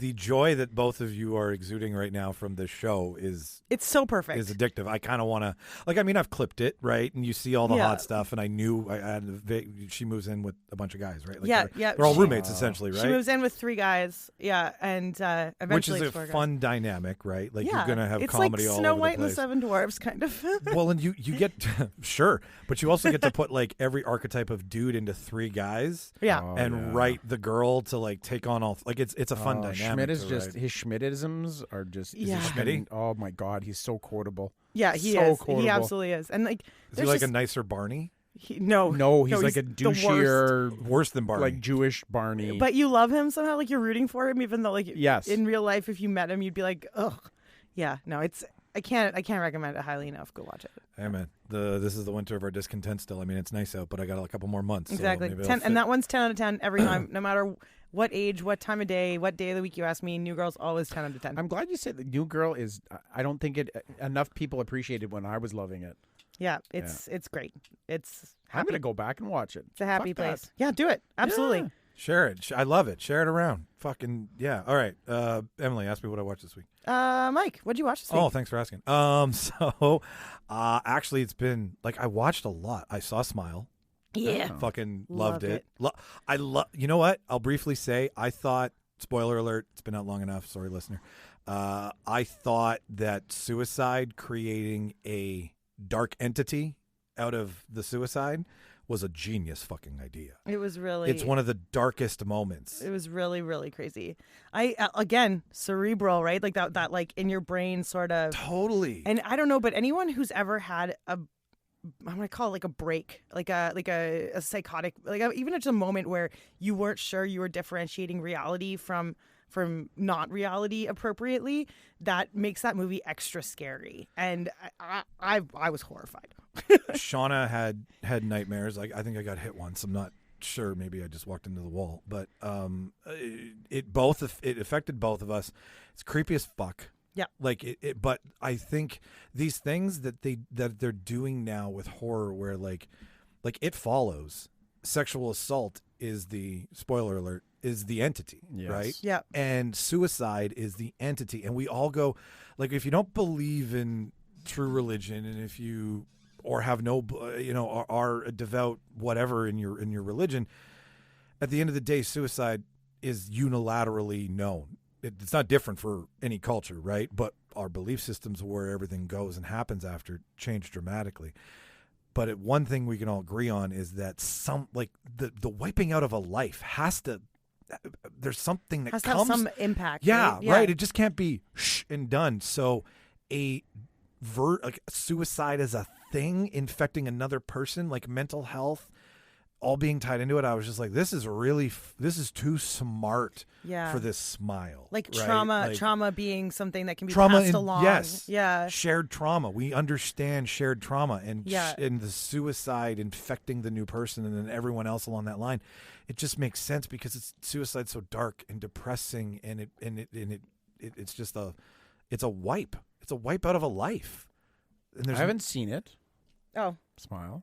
the joy that both of you are exuding right now from this show is It's so perfect. is addictive. I kind of want to, like, I mean, I've clipped it, right? And you see all the hot stuff, and I knew she moves in with a bunch of guys, right? Like they're all roommates, essentially, right? She moves in with 3 guys, and eventually which is a fun dynamic, right? Like, you're going to have it's comedy like all Snow over White the and the place. 7 Dwarfs, kind of. Well, and you get, sure, but you also get to put, like, every archetype of dude into 3 guys. Yeah. Write the girl to, like, take on all, like, it's a fun dynamic. Schmidt is to just, write. his Schmidtisms are just, Yeah. Schmitty? Oh my God, he's so quotable. Yeah, he So is. quotable. He absolutely is. And like, Is he like a nicer Barney? No, he's like a the worst. douchier, Worse than Barney. like Jewish Barney. But you love him somehow. Like, you're rooting for him, even though, like, Yes. in real life, if you met him, you'd be like, ugh. Yeah, no, I can't recommend it highly enough. Go watch it. Hey man, this is the winter of our discontent still. I mean, it's nice out, but I got a couple more months. so Exactly. maybe I'll 10, fit. and that one's 10 out of 10 every time, no matter what age, what time of day, what day of the week you ask me. New Girl's always 10 out of 10. I'm glad you said the New Girl is. I don't think enough people appreciated when I was loving it. Yeah, it's great. It's happy. I'm gonna go back and watch it. It's a happy Fuck that. place. Yeah, do it. Absolutely. Yeah. Share it. I love it. Share it around. Fucking yeah. All right. Emily, ask me what I watched this week. Mike, what'd you watch this week? Oh, thanks for asking. Actually, it's been like I watched a lot. I saw Smile. Yeah. Fucking Loved loved it. it. I love. You know what? I'll briefly say I thought. Spoiler alert. It's been out long enough. Sorry, listener. I thought that suicide creating a dark entity out of the suicide was a genius fucking idea. It was really. It's one of the darkest moments. It was really, really crazy. Again, cerebral, right? Like that like in your brain sort of. Totally. And I don't know, but anyone who's ever had I'm gonna call it like a break, like a psychotic, like even just a moment where you weren't sure you were differentiating reality from not reality appropriately, that makes that movie extra scary. And I was horrified. Shauna had nightmares. I think I got hit once. I'm not sure. Maybe I just walked into the wall. But it affected both of us. It's creepy as fuck. Yeah. Like but I think these things that they're doing now with horror, where like It Follows, sexual assault is the spoiler alert, is the entity, Yes. right? Yeah. And suicide is the entity, and we all go, like, if you don't believe in true religion, and if you or have no, are a devout whatever in your religion, at the end of the day, suicide is unilaterally known. It's not different for any culture, right? But our belief systems, where everything goes and happens after, change dramatically. But one thing we can all agree on is that the wiping out of a life has to. There's something that Has to comes. have some impact. Yeah, right? right. It just can't be shh and done. So like suicide as a thing infecting another person, like mental health, all being tied into it. I was just like, this is too smart for this Smile. Like right? trauma being something that can be trauma passed along. Yes. Yeah. Shared trauma. We understand shared trauma, and Yeah. and the suicide infecting the new person and then everyone else along that line. It just makes sense because suicide's so dark and depressing, and it's just it's a wipe. It's a wipe out of a life. And I haven't seen it. Oh, Smile.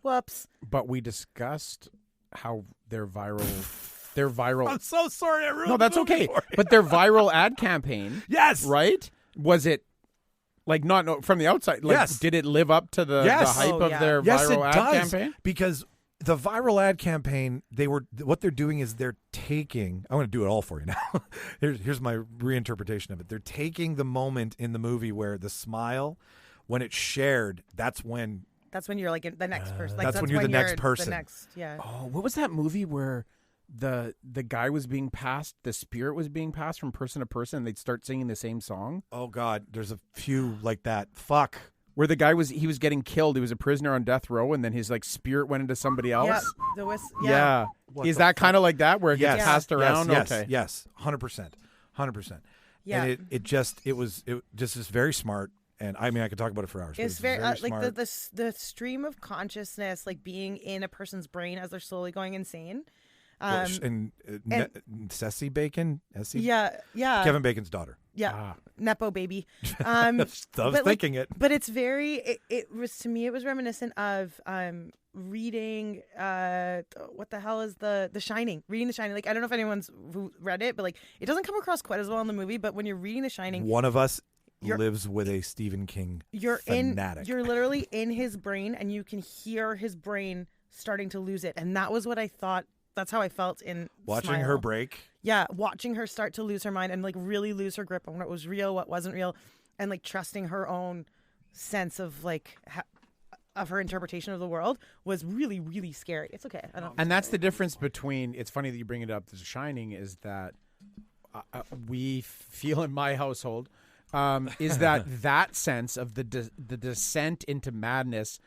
whoops. But we discussed how their viral. I'm so sorry. I ruined No, that's the movie okay. for you. But their viral ad campaign, Yes. right? Was it like not from the outside? Like, Yes. did it live up to the Yes. hype Oh, of yeah. their Yes, viral it ad does. campaign? Because the viral ad campaign, what they're doing is they're taking. I'm going to do it all for you now. Here's my reinterpretation of it. They're taking the moment in the movie where the smile, when it's shared, that's when You're like the next person. Like, that's when you're the next person. The next, yeah. Oh, what was that movie where the guy was being passed, the spirit was being passed from person to person, and they'd start singing the same song? Oh God, there's a few like that. Fuck. Where the guy was getting killed. He was a prisoner on death row, and then his like spirit went into somebody else. Yeah. The yeah. Yeah. What Is the that kind of like that where it gets Yes. passed around? Yes. Okay. Yes. 100%. 100%. Yeah. And it just is very smart. And I mean, I could talk about it for hours. but It's very, like smart. the stream of consciousness, like being in a person's brain as they're slowly going insane. And Ceci Bacon? Essie? Yeah. Kevin Bacon's daughter. Yeah, Nepo baby. I was thinking it. But it's very. It was to me. It was reminiscent of reading. What the hell is the Shining? Reading The Shining. Like I don't know if anyone's who read it, but like it doesn't come across quite as well in the movie. But when you're reading The Shining, one of us lives with a Stephen King fanatic. You're literally in his brain, and you can hear his brain starting to lose it. And that was what I thought. That's how I felt in watching Smile. her break. Yeah, watching her start to lose her mind and like really lose her grip on what was real, what wasn't real, and like trusting her own sense of like of her interpretation of the world was really, really scary. It's okay. And that's the difference between. It's funny that you bring it up. The Shining is that we feel in my household is that sense of the descent into madness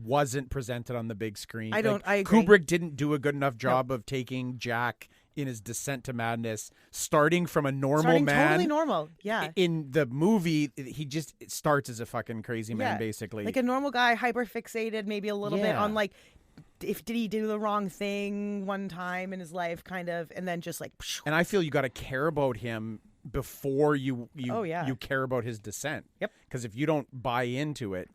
wasn't presented on the big screen. I agree. Kubrick didn't do a good enough job of taking Jack in his descent to madness, starting from a normal man. Totally normal. Yeah. In the movie, he just starts as a fucking crazy man, basically. Like a normal guy, hyper fixated, maybe a little bit on like, did he do the wrong thing one time in his life, kind of, and then just like. And I feel you got to care about him before you care about his descent. Yep. Because if you don't buy into it.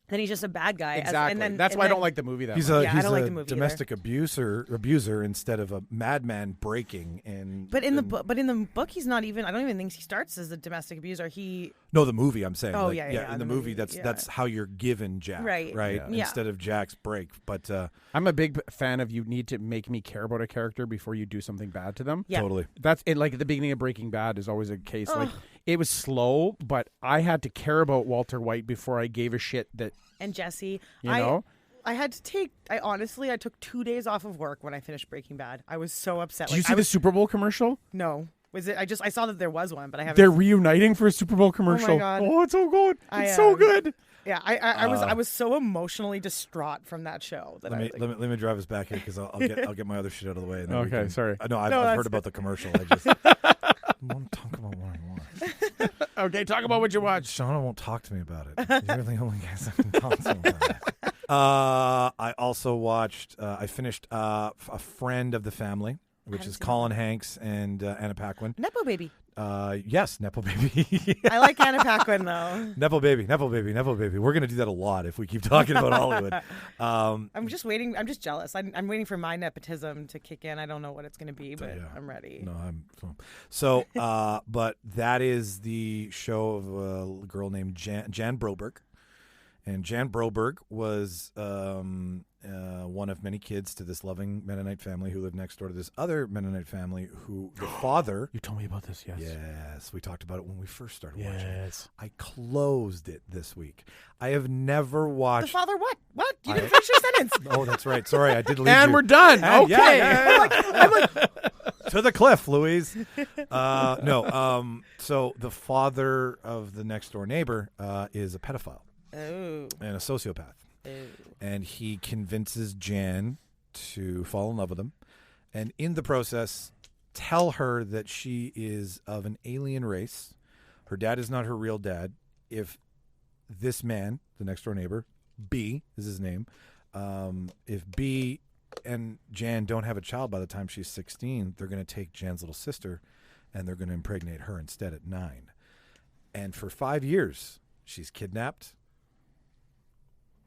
Then he's just a bad guy. Exactly. That's why I don't like the movie that much. I don't like the movie domestic abuser instead of a madman breaking. But in the book, he's not even. I don't even think he starts as a domestic abuser. No, the movie. I'm saying. Oh, in the movie, that's how you're given Jack. Right. Yeah. Instead of Jack's break. But I'm a big fan of you need to make me care about a character before you do something bad to them. Yeah. Totally. That's it. Like at the beginning of Breaking Bad is always a case. Like it was slow, but I had to care about Walter White before I gave a shit that. And Jesse, I had to take. I took 2 days off of work when I finished Breaking Bad. I was so upset. Did you see the Super Bowl commercial? No, was it? I saw that there was one, but I haven't. They're reuniting for a Super Bowl commercial. Oh my God. Oh, it's so good. It's so good. Yeah, I was so emotionally distraught from that show that let me drive us back here because I'll get my other shit out of the way. And then okay, sorry. No, I've heard about the commercial. I just won't talk about what I want. Okay, talk about what you watched. Shauna won't talk to me about it. You're the only guys I can talk to about it. I also watched. I finished a Friend of the Family, which is Colin Hanks and Anna Paquin. Nepo baby. Yes, Nepo baby. I like Anna Paquin though. Nepo baby. We're gonna do that a lot if we keep talking about Hollywood. I'm just waiting. I'm just jealous. I'm waiting for my nepotism to kick in. I don't know what it's gonna be, but I'm ready. No, so. But that is the show of a girl named Jan Broberg. And Jan Broberg was one of many kids to this loving Mennonite family who lived next door to this other Mennonite family who the father... You told me about this, yes. Yes, we talked about it when we first started watching it. I closed it this week. I have never watched... The father what? What? You didn't finish your sentence. Oh, that's right. Sorry, I did leave and you. We're done. Okay. Yeah. I'm like, to the cliff, Louise. So the father of the next door neighbor is a pedophile. Oh. And a sociopath. Oh. And he convinces Jan to fall in love with him. And in the process, tell her that she is of an alien race. Her dad is not her real dad. If this man, the next door neighbor, B is his name, if B and Jan don't have a child by the time she's 16, they're going to take Jan's little sister and they're going to impregnate her instead at 9. And for 5 years, she's kidnapped,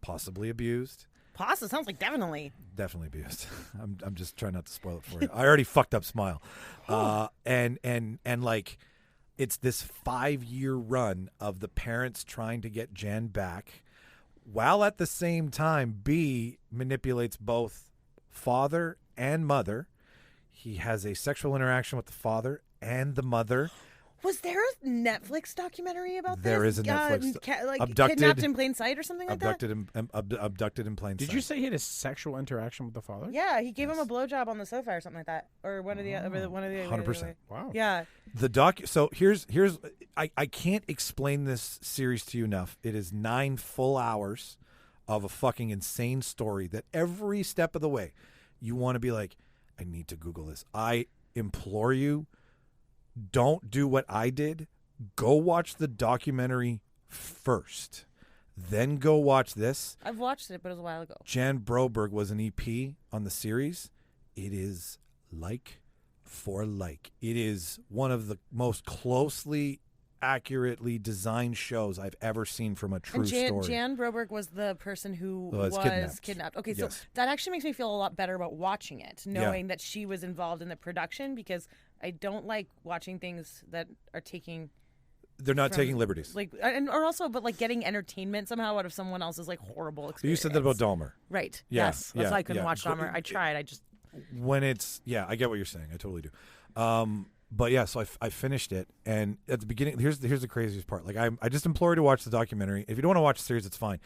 possibly abused. Sounds like definitely abused. I'm just trying not to spoil it for you. I already fucked up Smile. And like it's this 5-year run of the parents trying to get Jan back, while at the same time B manipulates both father and mother. He has a sexual interaction with the father and the mother. Was there a Netflix documentary about this? There is a Netflix. Kidnapped in plain sight or something like that? Abducted in plain sight. Did you say he had a sexual interaction with the father? Yeah, he gave him a blowjob on the sofa or something like that. Or one of the 100%. Wow. Yeah. So here's I can't explain this series to you enough. It is 9 full hours of a fucking insane story that every step of the way you want to be like, I need to Google this. I implore you, don't do what I did. Go watch the documentary first. Then go watch this. I've watched it, but it was a while ago. Jan Broberg was an EP on the series. it is like for like. It is one of the most closely, accurately designed shows I've ever seen from a true story. Jan Broberg was the person who was kidnapped. Okay, Yes. so that actually makes me feel a lot better about watching it, knowing that she was involved in the production, because I don't like watching things that are taking... They're not taking liberties. Like, but getting entertainment somehow out of someone else's like horrible experience. You said that about Dahmer. Right. Yeah, Yes. That's why I couldn't yeah. watch Dahmer. I tried. I just... When it's I get what you're saying. I totally do. But yeah, so I finished it, and at the beginning, here's the craziest part. Like I just implore you to watch the documentary. If you don't want to watch the series, it's fine,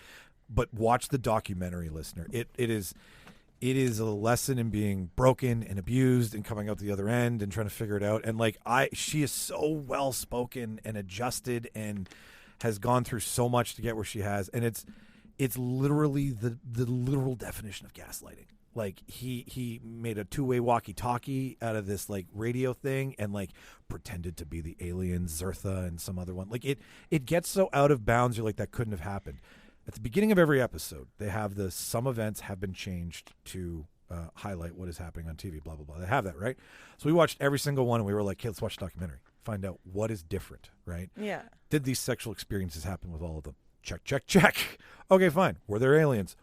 but watch the documentary, listener. It is a lesson in being broken and abused and coming out the other end and trying to figure it out. And she is so well spoken and adjusted and has gone through so much to get where she has, and it's literally the literal definition of gaslighting. Like he made a two-way walkie-talkie out of this like radio thing and like pretended to be the alien Zertha and some other one. Like it gets so out of bounds. You're like, that couldn't have happened. At the beginning of every episode, they have some events have been changed to highlight what is happening on TV. Blah blah blah. They have that, right? So we watched every single one and we were like, hey, let's watch the documentary. Find out what is different, right? Yeah. Did these sexual experiences happen with all of them? Check, check, check. Okay, fine. Were there aliens?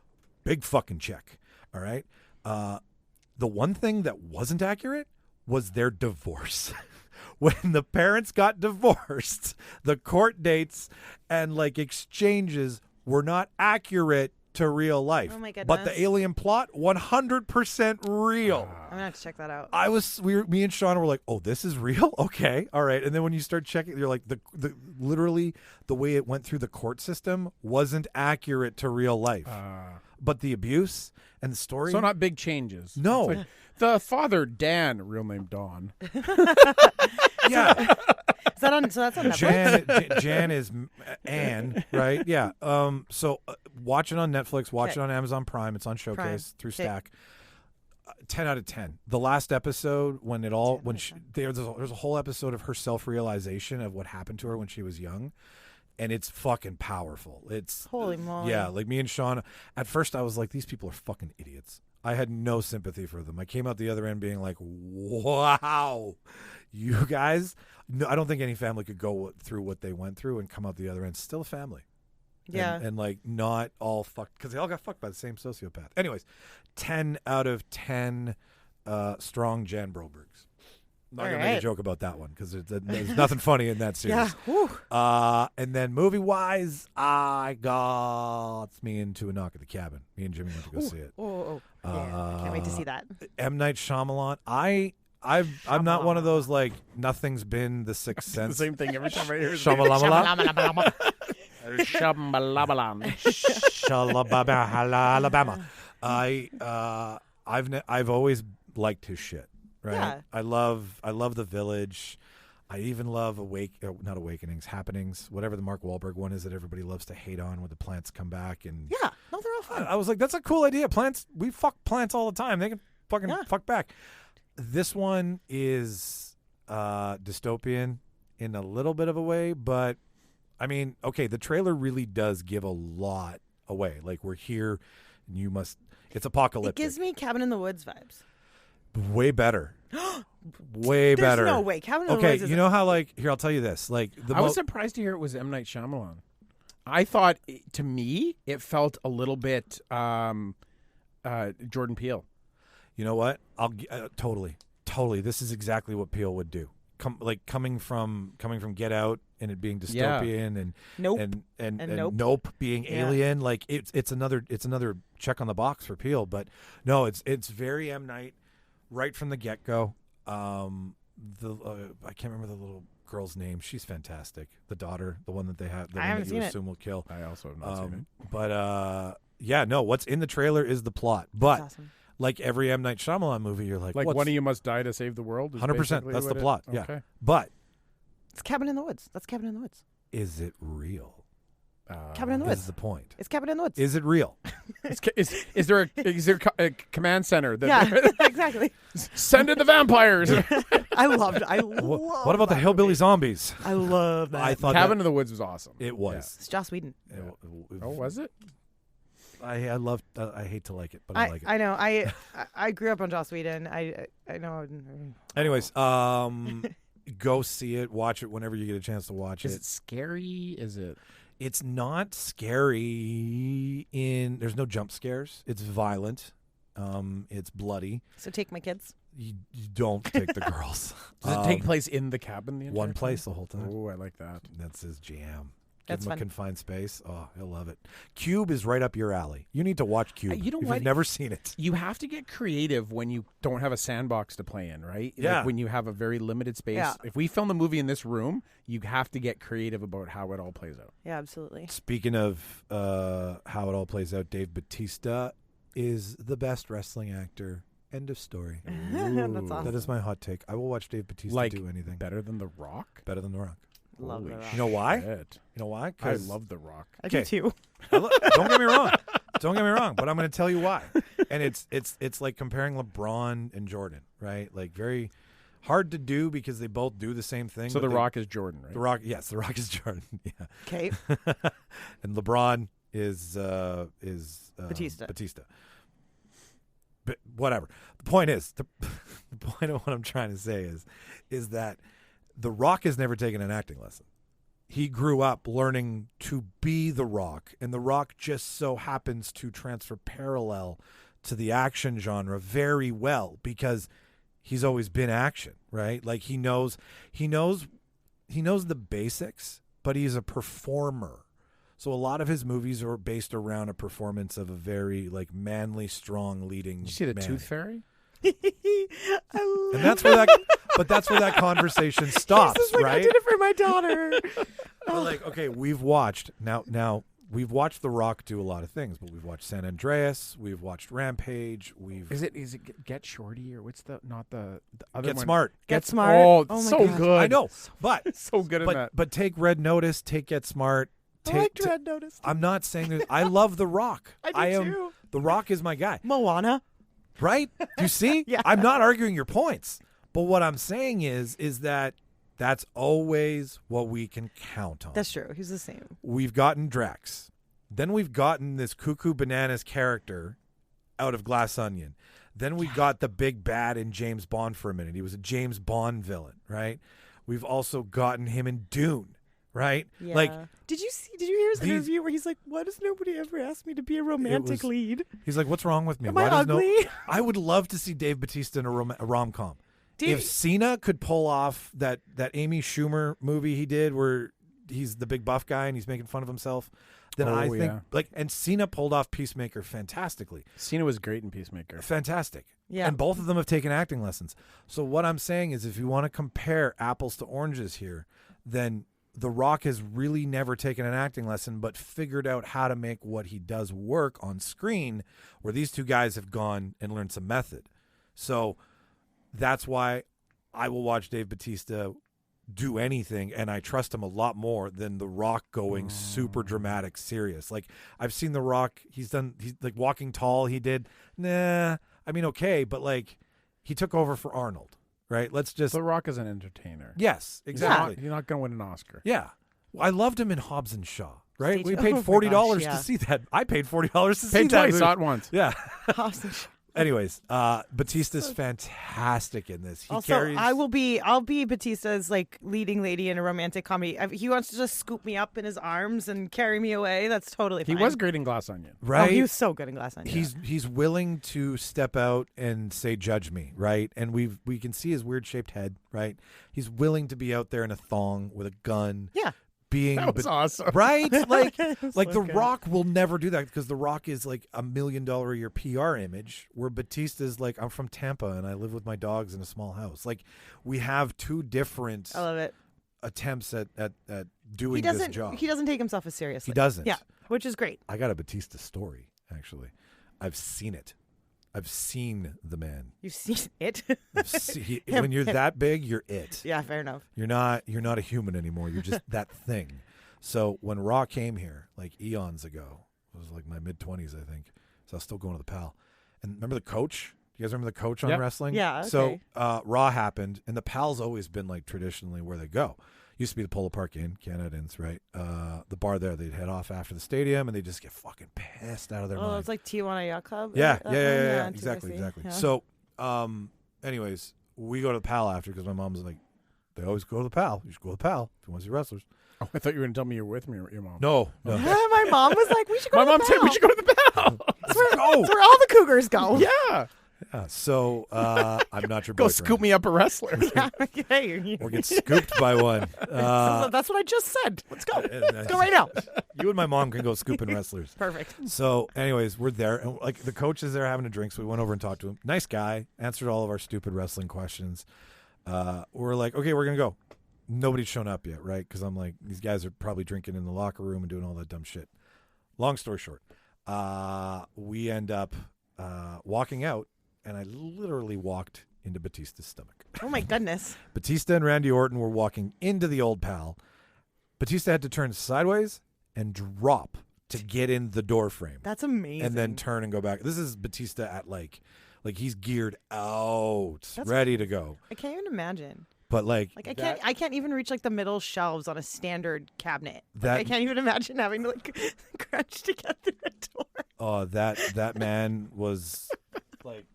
Big fucking check. All right. The one thing that wasn't accurate was their divorce. When the parents got divorced, the court dates and like exchanges were not accurate to real life. Oh my goodness. But the alien plot, 100% real. I'm gonna have to check that out. Me and Sean were like, oh, this is real? Okay. All right. And then when you start checking, you're like, the literally the way it went through the court system wasn't accurate to real life. But the abuse and the story. So not big changes. No. It's like the father, Dan, real name Don. Yeah. Is that on? So that's on Netflix. Jan is Anne, right? Yeah. So watch it on Netflix. Watch it on Amazon Prime. It's on Showcase through Stack. 10 out of 10. The last episode, there's a whole episode of her self-realization of what happened to her when she was young, and it's fucking powerful. It's holy moly. Yeah, like me and Sean. At first, I was like, these people are fucking idiots. I had no sympathy for them. I came out the other end being like, wow, you guys. No, I don't think any family could go through what they went through and come out the other end still a family. Yeah. And like not all fucked, because they all got fucked by the same sociopath. Anyways, 10 out of 10 strong Jan Brobergs. Not going to make a joke about that one because there's nothing funny in that series. Yeah. And then movie-wise, I got me into A Knock at the Cabin. Me and Jimmy went to go see it. Yeah, I can't wait to see that. M. Night Shyamalan. I'm not one of those like nothing's been the Sixth Sense. The same thing every time I hear it. Shyamalan. Shabalabalam. I've always liked his shit. Right. Yeah. I love The Village. I even love Happenings, whatever the Mark Wahlberg one is that everybody loves to hate on, where the plants come back and Yeah. No, they're all fun. I was like, that's a cool idea. Plants, we fuck plants all the time. They can fucking fuck back. This one is dystopian in a little bit of a way, but I mean, okay, the trailer really does give a lot away. Like, we're here and it's apocalyptic. It gives me Cabin in the Woods vibes. Way better. Way better. There's no way. Cabin in the Woods is... you know how, like, here, I'll tell you this. Like, I was surprised to hear it was M. Night Shyamalan. I thought, to me, it felt a little bit Jordan Peele. You know what? Totally. This is exactly what Peele would do. Coming from Get Out and it being dystopian and Nope. and Nope. Nope being alien. Like it's another check on the box for Peele. But no, it's very M. Night right from the get go. I can't remember the little girl's name. She's fantastic. The daughter, the one that they have, the I one haven't that seen you it. assume will kill. I also have not seen it. But yeah, no. What's in the trailer is the plot. But That's awesome. like every M. Night Shyamalan movie, you're like One of you must die to save the world? 100%. That's the plot. Yeah. Okay. But It's Cabin in the Woods. That's Cabin in the Woods. is it real? Cabin in the This Woods. is the point. It's Cabin in the Woods. Is it real? Is there a command center? That Yeah, exactly. Send in the vampires. I loved. What about the hillbilly zombies? I love that. I thought Cabin in the Woods was awesome. it was. It's Joss Whedon. Oh, was it? I love. I hate to like it, but I like it. I know. I grew up on Joss Whedon. I know. Anyways, go see it. Watch it whenever you get a chance to watch Is it scary? Is it? It's not scary. There's no jump scares. It's violent. It's bloody. So take my kids. You don't take the girls. Does it take place in the cabin? The entire One time? place the whole time. Oh, I like that. That's his jam. That's Give him fun. a confined space. Oh, he'll love it. Cube is right up your alley. You need to watch Cube. You know if what? you've never seen it. You have to get creative when you don't have a sandbox to play in, right? Yeah. Like when you have a very limited space. Yeah. If we film a movie in this room, you have to get creative about how it all plays out. Yeah, absolutely. Speaking of how it all plays out, Dave Bautista is the best wrestling actor. End of story. That's awesome. That is my hot take. I will watch Dave Bautista Like do anything. Better than The Rock? Better than The Rock. Love Holy The Rock. You know why? shit. You know why? I 'Cause- love The Rock. I do Okay. too. Don't get me wrong. Don't get me wrong. But I'm going to tell you why. And it's like comparing LeBron and Jordan, right? Like very hard to do because they both do the same thing. So but The Rock is Jordan, right? The Rock, yes, The Rock is Jordan. Yeah. Okay. And LeBron is Batista. Batista. But whatever. The point is, the point of what I'm trying to say is that The Rock has never taken an acting lesson. He grew up learning to be The Rock, and The Rock just so happens to transfer parallel to the action genre very well because he's always been action, right? Like he knows the basics, but he's a performer. So a lot of his movies are based around a performance of a very like manly, strong leading. Did you see The man. Tooth Fairy? And that's where that conversation stops, This is like, right? I did it for my daughter. We're like, okay, we've watched we've watched The Rock do a lot of things, but we've watched San Andreas, we've watched Rampage, Is it Get Shorty or what's the other Get one? Smart. Get Smart. Oh, Oh my so God. good. I know, but So good in that. but take Red Notice, take Get Smart. I like Red Notice. I'm not saying that I love The Rock. I do too. The Rock is my guy. Moana. Right? Do you see? Yeah. I'm not arguing your points. But what I'm saying is that that's always what we can count on. That's true. He's the same. We've gotten Drax. Then we've gotten this Cuckoo Bananas character out of Glass Onion. Then we got the big bad in James Bond for a minute. He was a James Bond villain, right? We've also gotten him in Dune, right? Yeah. Like did you hear his these- interview where he's like, "Why does nobody ever ask me to be a romantic lead? he's like, what's wrong with me? Am Why I does ugly?" I would love to see Dave Bautista in a rom-com. If Cena could pull off that Amy Schumer movie he did where he's the big buff guy and he's making fun of himself, then Oh, I think yeah. and Cena pulled off Peacemaker fantastically. Cena was great in Peacemaker. Fantastic. Yeah. And both of them have taken acting lessons. So what I'm saying is if you want to compare apples to oranges here, then The Rock has really never taken an acting lesson but figured out how to make what he does work on screen, where these two guys have gone and learned some method. So that's why I will watch Dave Bautista do anything, and I trust him a lot more than The Rock going super dramatic serious. Like I've seen The Rock, he's like Walking Tall, he did okay, but like he took over for Arnold, right? Let's just The Rock is an entertainer. yes, exactly. You're not going to win an Oscar. Yeah. I loved him in Hobbs and Shaw, right? Stay We tuned. paid Oh my $40 gosh, yeah. to see that. I paid $40 to see Paid that. twice, movie. saw it once. Yeah. Awesome. Anyways, Batista's fantastic in this. He Also, carries. I'll be Batista's like leading lady in a romantic comedy. He wants to just scoop me up in his arms and carry me away. That's totally He fine. was great in Glass Onion. right. Oh, he was so good in Glass Onion. He's willing to step out and say judge me, right? And we can see his weird shaped head, right? He's willing to be out there in a thong with a gun. Yeah. Being That was awesome. right? Like was like so The good. Rock will never do that because The Rock is like $1 million a year PR image, where Batista's like, I'm from Tampa and I live with my dogs in a small house. Like we have two different I love it. attempts at He doing this doesn't. job. He doesn't take himself as seriously. He doesn't. Yeah, which is great. I got a Batista story, actually. I've seen it. I've seen the man. You've seen it. When you're that big, you're it. Yeah, fair enough. You're not a human anymore. You're just that thing. So when Raw came here, like eons ago, it was like my mid-20s, I think. So I was still going to the Pal. And remember the coach? You guys remember the coach on Yep. wrestling? Yeah, So okay. Raw happened, and the Pal's always been like traditionally where they go. used to be the Polo Park Inn, Canada Inns, right? The bar there, they'd head off after the stadium, and they just get fucking pissed out of their mind. it's like Tijuana Yacht Club. Yeah, That yeah, one? exactly. Yeah. So, anyways, we go to the PAL after because my mom's like, they always go to the PAL. You should go to the PAL if you want to see wrestlers. Oh, I thought you were going to tell me you're with me or your mom. No. My mom was like, we should go My to the mom said we PAL. should go to the PAL. That's where all the Cougars go. Yeah. Yeah, so I'm not your Go boyfriend. scoop me up a wrestler. Hey, Or get scooped by one. that's what I just said. Let's go. Let's go right now. You and my mom can go scooping wrestlers. Perfect. So, anyways, we're there, and like the coach is there having a drink, so we went over and talked to him. Nice guy, answered all of our stupid wrestling questions. We're like, okay, we're gonna go. Nobody's shown up yet, right? Because I'm like, these guys are probably drinking in the locker room and doing all that dumb shit. Long story short, we end up walking out, and I literally walked into Batista's stomach. Oh my goodness. Batista and Randy Orton were walking into the old PAL. Batista had to turn sideways and drop to get in the door frame. That's amazing. And then turn and go back. This is Batista at like he's geared out, ready to go. I can't even imagine. But like I can't even reach like the middle shelves on a standard cabinet. That- I can't even imagine having to like crunch to get through the door. Oh, that man was like,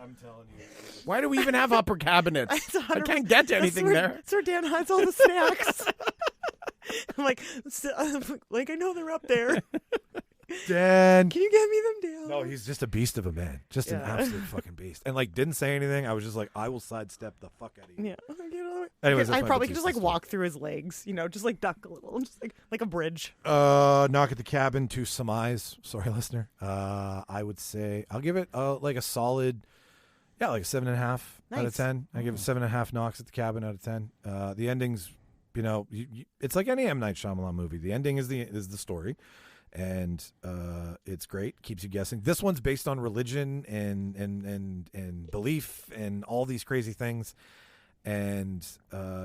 I'm telling you. Why do we even have upper cabinets? It's I can't get to anything there. That's where Dan hides all the snacks. I'm like, I know they're up there. Dan. Can you get me them down? No, he's just a beast of a man. Just an absolute fucking beast. And like didn't say anything. I was just like, I will sidestep the fuck out of you. Yeah. Anyways, I that's my probably could just like Batista walk through his legs, just like duck a little, just like a bridge. Knock at the cabin to surmise. Sorry, listener. I would say I'll give it like a solid, like a 7.5 out of Nice. 10. I give it 7.5 knocks at the cabin out of 10. The ending's, it's like any M. Night Shyamalan movie. The ending is the story, and it's great. Keeps you guessing. This one's based on religion and belief and all these crazy things, and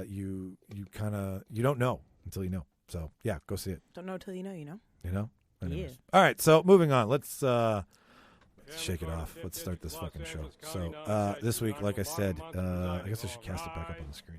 you don't know until you know. So yeah, go see it. Don't know till you know, Anyways. All right, so moving on. Let's shake it off. Let's start this fucking show. So this week, like I said, I guess I should cast it back up on the screen.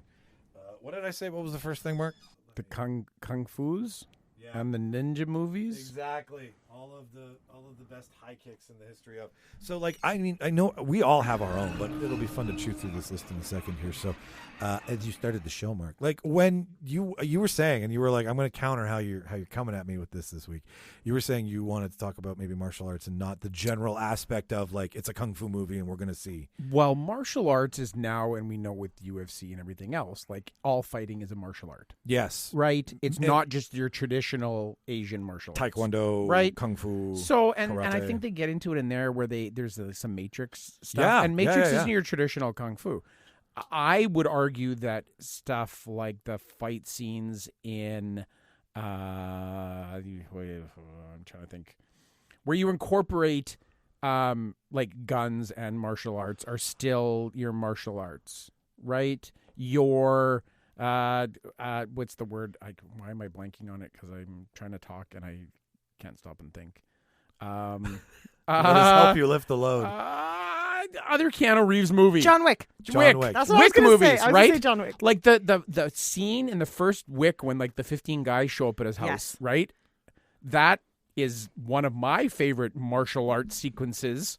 What did I say? What was the first thing, Mark? The kung fus and the ninja movies. Exactly. All of the best high kicks in the history of. So like, I mean, I know we all have our own, but it'll be fun to chew through this list in a second here. So as you started the show, Mark, like when you were saying, and you were like, I'm going to counter how you're coming at me with this week. You were saying you wanted to talk about maybe martial arts and not the general aspect of like it's a kung fu movie and we're going to see. Well, martial arts is now, and we know with UFC and everything else, like all fighting is a martial art. Yes. Right? It's not just your traditional Asian martial arts. Taekwondo, right? Kung fu. So, and I karate. think they get into it in there where there's some Matrix stuff. Yeah, and Matrix yeah. isn't your traditional Kung Fu. I would argue that stuff like the fight scenes in, I'm trying to think, where you incorporate like guns and martial arts are still your martial arts, right? Your what's the word? Why am I blanking on it? Because I'm trying to talk and I can't stop and think. Let us help you lift the load. Other Keanu Reeves movie. John Wick. John Wick. That's what I was Wick going to movies, say. I was right? going to say John Wick. Like the scene in the first Wick when like the 15 guys show up at his house, Yes. right? That is one of my favorite martial arts sequences.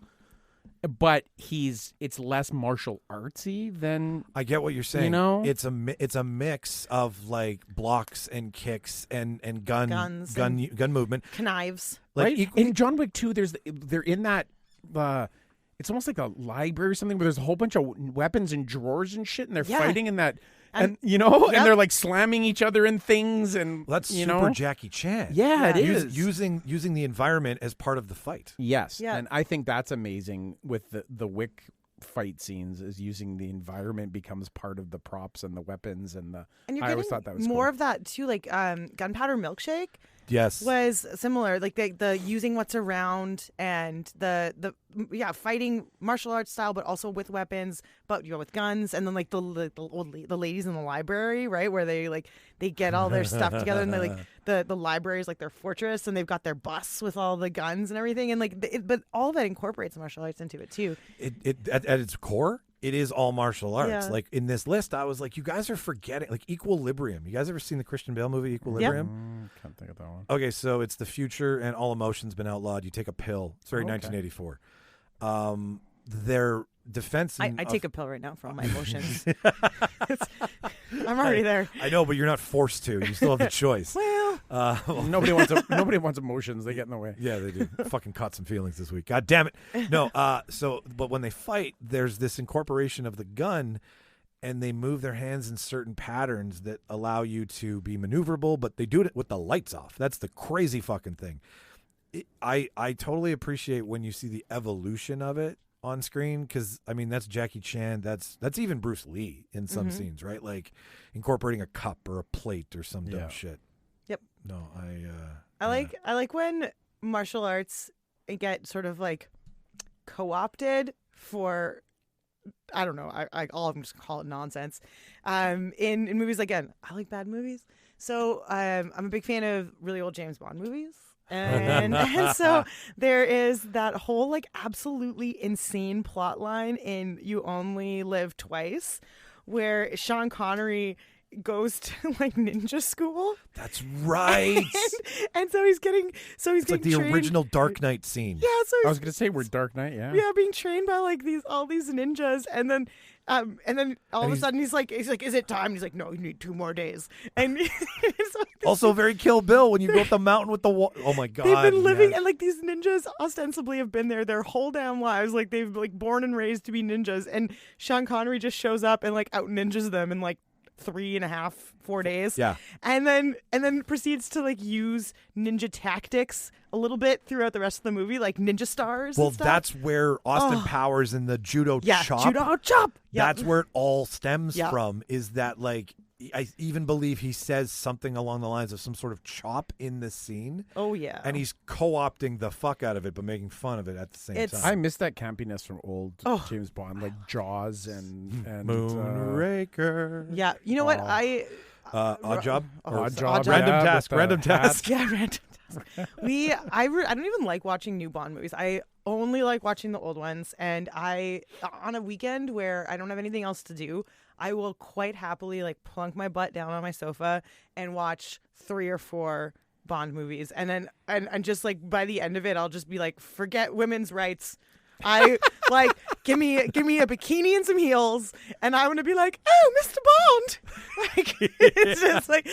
But it's less martial artsy than I get what you're saying. You know? It's a mix of like blocks and kicks and gun movement. Knives. Like right. In John Wick 2, they're in that. It's almost like a library or something where there's a whole bunch of weapons and drawers and shit, and they're fighting in that, and and they're like slamming each other in things, and that's super Jackie Chan. Yeah, it is using the environment as part of the fight. Yes, Yeah. and I think that's amazing with the Wick fight scenes is using the environment becomes part of the props and the weapons and the. And you're I always getting thought that was more cool. of that too, like Gunpowder Milkshake. Yes. Was similar, like the using what's around and the fighting martial arts style, but also with weapons, but with guns, and then like the ladies in the library, right, where they get all their stuff together, and they like the library is like their fortress, and they've got their bus with all the guns and everything, and like but all of that incorporates martial arts into it too. It at its core, it is all martial arts. Yeah. Like in this list, I was like, you guys are forgetting like Equilibrium. You guys ever seen the Christian Bale movie Equilibrium? Can't think of that one. Okay, so it's the future and all emotion's been outlawed. You take a pill. It's very 1984. Their defense. I take a pill right now for all my emotions. I'm already there. I know, but you're not forced to. You still have the choice. Well, Nobody wants emotions. They get in the way. Yeah, they do. Fucking caught some feelings this week. God damn it. No, but when they fight, there's this incorporation of the gun, and they move their hands in certain patterns that allow you to be maneuverable, but they do it with the lights off. That's the crazy fucking thing. I totally appreciate when you see the evolution of it on screen, because I mean that's Jackie Chan, that's even Bruce Lee in some scenes, right? Like incorporating a cup or a plate or some dumb shit. Yep. No, I like when martial arts get sort of like co-opted for, I don't know, I all of them just call it nonsense. In movies, again, I like bad movies, so I'm a big fan of really old James Bond movies. And so there is that whole like absolutely insane plot line in You Only Live Twice, where Sean Connery goes to like ninja school. That's right. and so he's getting It's like the trained. original Dark Knight scene. Yeah, so I was gonna say we're Dark Knight. Yeah. being trained by like all these ninjas, and then all of a sudden he's like, is it time? And he's like, no, you need 2 more days. And it's like Also very Kill Bill when you go up the mountain with the oh my god. they've been living, yes. and like these ninjas ostensibly have been there their whole damn lives. Like they've like born and raised to be ninjas, and Sean Connery just shows up and like out ninjas them in like 3.5, 4 days. Yeah. And then proceeds to like use ninja tactics a little bit throughout the rest of the movie, like ninja stars. Well, and stuff. that's where Austin Powers in the judo chop. Judo chop. Yep. That's where it all stems Yep. from, is that like I even believe he says something along the lines of some sort of chop in this scene. Oh yeah. And he's co-opting the fuck out of it, but making fun of it at the same It's- time. I miss that campiness from old James Bond, like Jaws and Moonraker. Yeah. You know what? I Odd Job? Odd Job, Random yeah, Task. with the Random hat. Task. Yeah, random task. I don't even like watching new Bond movies. I only like watching the old ones. And on a weekend where I don't have anything else to do, I will quite happily like plunk my butt down on my sofa and watch 3 or 4 Bond movies. And then and just like by the end of it, I'll just be like, forget women's rights. I like give me a bikini and some heels, and I want to be like, oh, Mr. Bond. Like it's just like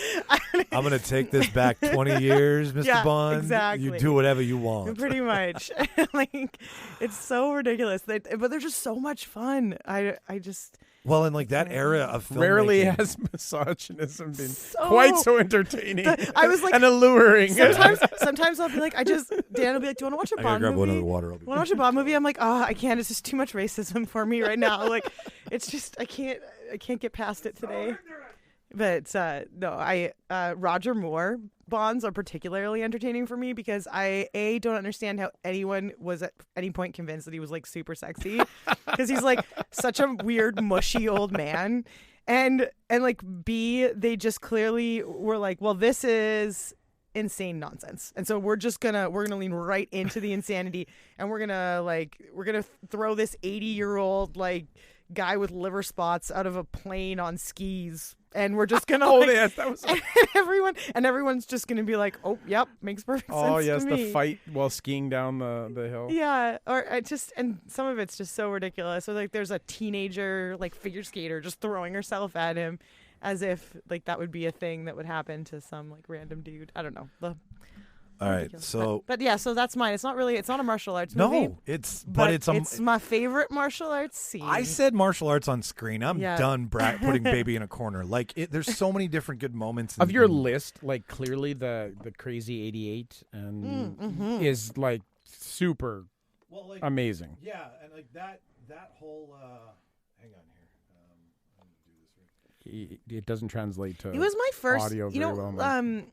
I'm gonna take this back 20 years, Mr. Yeah, Bond. exactly. You do whatever you want. Pretty much. Like it's so ridiculous. But they're just so much fun. I just Well, in like that era of filmmaking, Rarely has misogynism been So- quite so entertaining I was like and alluring. sometimes I'll be like, Dan will be like, do you want to watch a I gotta Bond grab movie? another water. I'll be Want to watch a Bond movie? I'm like, oh, I can't. It's just too much racism for me right now. Like, it's just I can't get past it today. But no, Roger Moore Bonds are particularly entertaining for me because I don't understand how anyone was at any point convinced that he was like super sexy, because he's like such a weird mushy old man, and like B, they just clearly were like, well, this is insane nonsense, and so we're gonna lean right into the insanity, and we're gonna throw this 80-year-old like guy with liver spots out of a plane on skis, and we're just gonna yes, that was. and everyone's just gonna be like, oh yep, makes perfect sense. Oh yes, to me. the fight while skiing down the hill. Yeah, or and some of it's just so ridiculous. So like there's a teenager like figure skater just throwing herself at him, as if like that would be a thing that would happen to some like random dude. I don't know. All right, ridiculous. so but yeah, so that's mine. It's not a martial arts movie. no, it's it's my favorite martial arts scene. I said martial arts on screen. I'm Yeah. done putting baby in a corner. Like there's so many different good moments Of your list, like clearly the Crazy 88 and is like super amazing. Yeah, and like that whole hang on here. Let me do this right. It doesn't translate to. It was my first. audio You very know, well,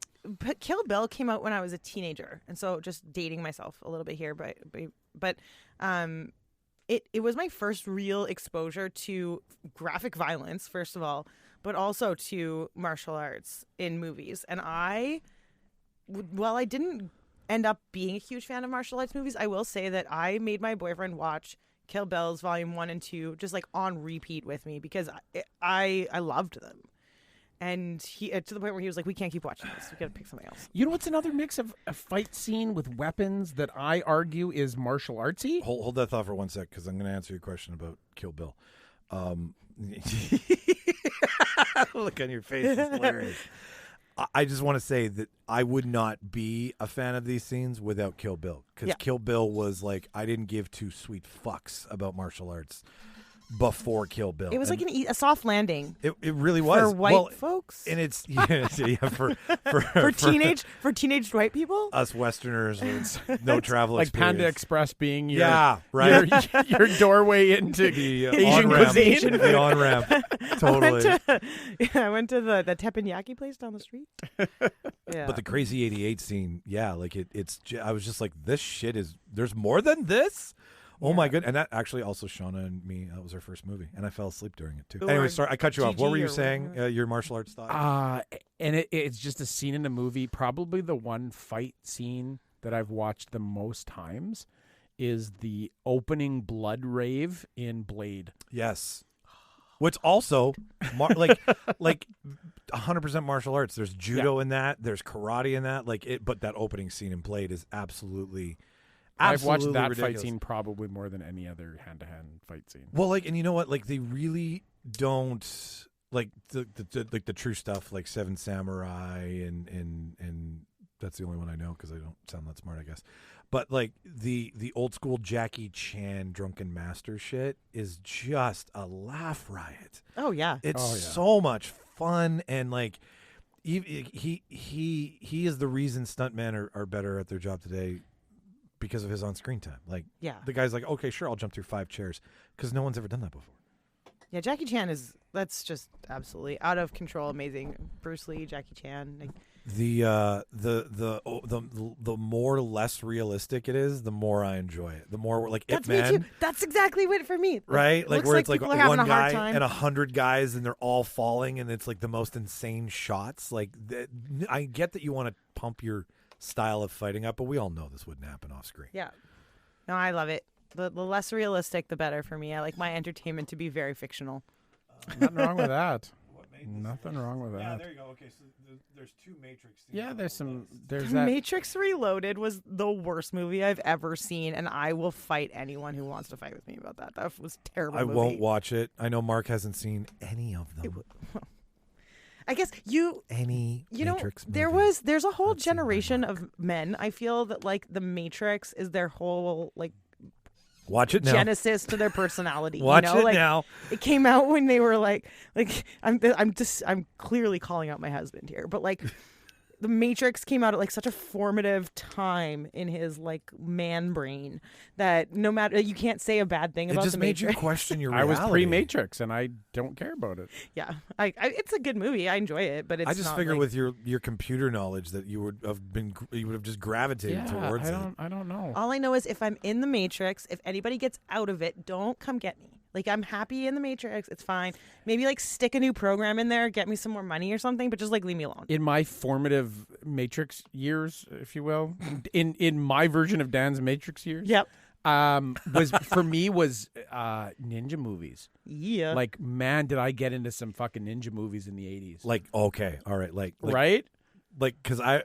but Kill Bill came out when I was a teenager, and so just dating myself a little bit here, but it was my first real exposure to graphic violence, first of all, but also to martial arts in movies. And while I didn't end up being a huge fan of martial arts movies, I will say that I made my boyfriend watch Kill Bills Volume 1 and 2 just like on repeat with me because I loved them. And he to the point where he was like, we can't keep watching this. We got to pick something else. You know what's another mix of a fight scene with weapons that I argue is martial artsy? Hold that thought for 1 sec, because I'm going to answer your question about Kill Bill. Look on your face is hilarious. I just want to say that I would not be a fan of these scenes without Kill Bill, because Kill Bill was like, I didn't give two sweet fucks about martial arts before Kill Bill. It was like a soft landing. It really was for white folks, and it's for for teenage white people, us Westerners with no travel like experience. Panda Express being your your doorway into the Asian cuisine. The on ramp, totally. I went to the teppanyaki place down the street. Yeah, but the Crazy 88 scene, like it's. I was just like, this shit is. There's more than this. Oh my goodness. And that actually also Shauna and me, that was our first movie. And I fell asleep during it too. Or Anyway, sorry, I cut you off. What were you or saying? Your martial arts thought? And it's just a scene in a movie. Probably the one fight scene that I've watched the most times is the opening blood rave in Blade. Yes. Which also, like 100% martial arts. There's judo in that. There's karate in that. But that opening scene in Blade is absolutely I've watched that ridiculous. fight scene probably more than any other hand-to-hand fight scene. Well, and you know what? They really don't the true stuff, like Seven Samurai, and that's the only one I know because I don't sound that smart, I guess. But the old school Jackie Chan Drunken Master shit is just a laugh riot. Oh yeah, it's so much fun, and he is the reason stuntmen are better at their job today. Because of his on-screen time. The guy's like, okay, sure, I'll jump through 5 chairs because no one's ever done that before. Yeah, Jackie Chan that's just absolutely out of control, amazing. Bruce Lee, Jackie Chan. The more less realistic it is, the more I enjoy it. The more that's Ip Man. Me too. That's exactly what for me. Right? Where it's people are having one a hard guy time. and 100 guys and they're all falling and it's the most insane shots. I get that you want to pump your style of fighting up, but we all know this wouldn't happen off screen. Yeah. No, I love it. The less realistic, the better for me. I like my entertainment to be very fictional. Nothing wrong with that. Nothing wrong with that. Yeah, there you go. Okay, so there's 2 Matrix scenes. Yeah, there's The that. Matrix Reloaded was the worst movie I've ever seen, and I will fight anyone who wants to fight with me about that. That was a terrible. I movie. won't watch it. I know Mark hasn't seen any of them. I guess Matrix there's a whole generation of men. I feel that the Matrix is their whole watch it now. genesis to their personality. Watch it now. It came out when they were I'm clearly calling out my husband here, but the Matrix came out at such a formative time in his man brain that no matter you can't say a bad thing about it just the made Matrix. you question your I reality. was pre-Matrix and I don't care about it. Yeah, it's a good movie. I enjoy it, but it's I just not figure with your computer knowledge that you would have just gravitated towards it. I don't know. All I know is if I'm in the Matrix, if anybody gets out of it, don't come get me. I'm happy in the Matrix. It's fine. Maybe stick a new program in there, get me some more money or something, but just leave me alone. In my formative Matrix years, if you will, in my version of Dan's Matrix years, Yep. was for me was ninja movies. Yeah. Man, did I get into some fucking ninja movies in the 80s? Okay, all right, right? Because I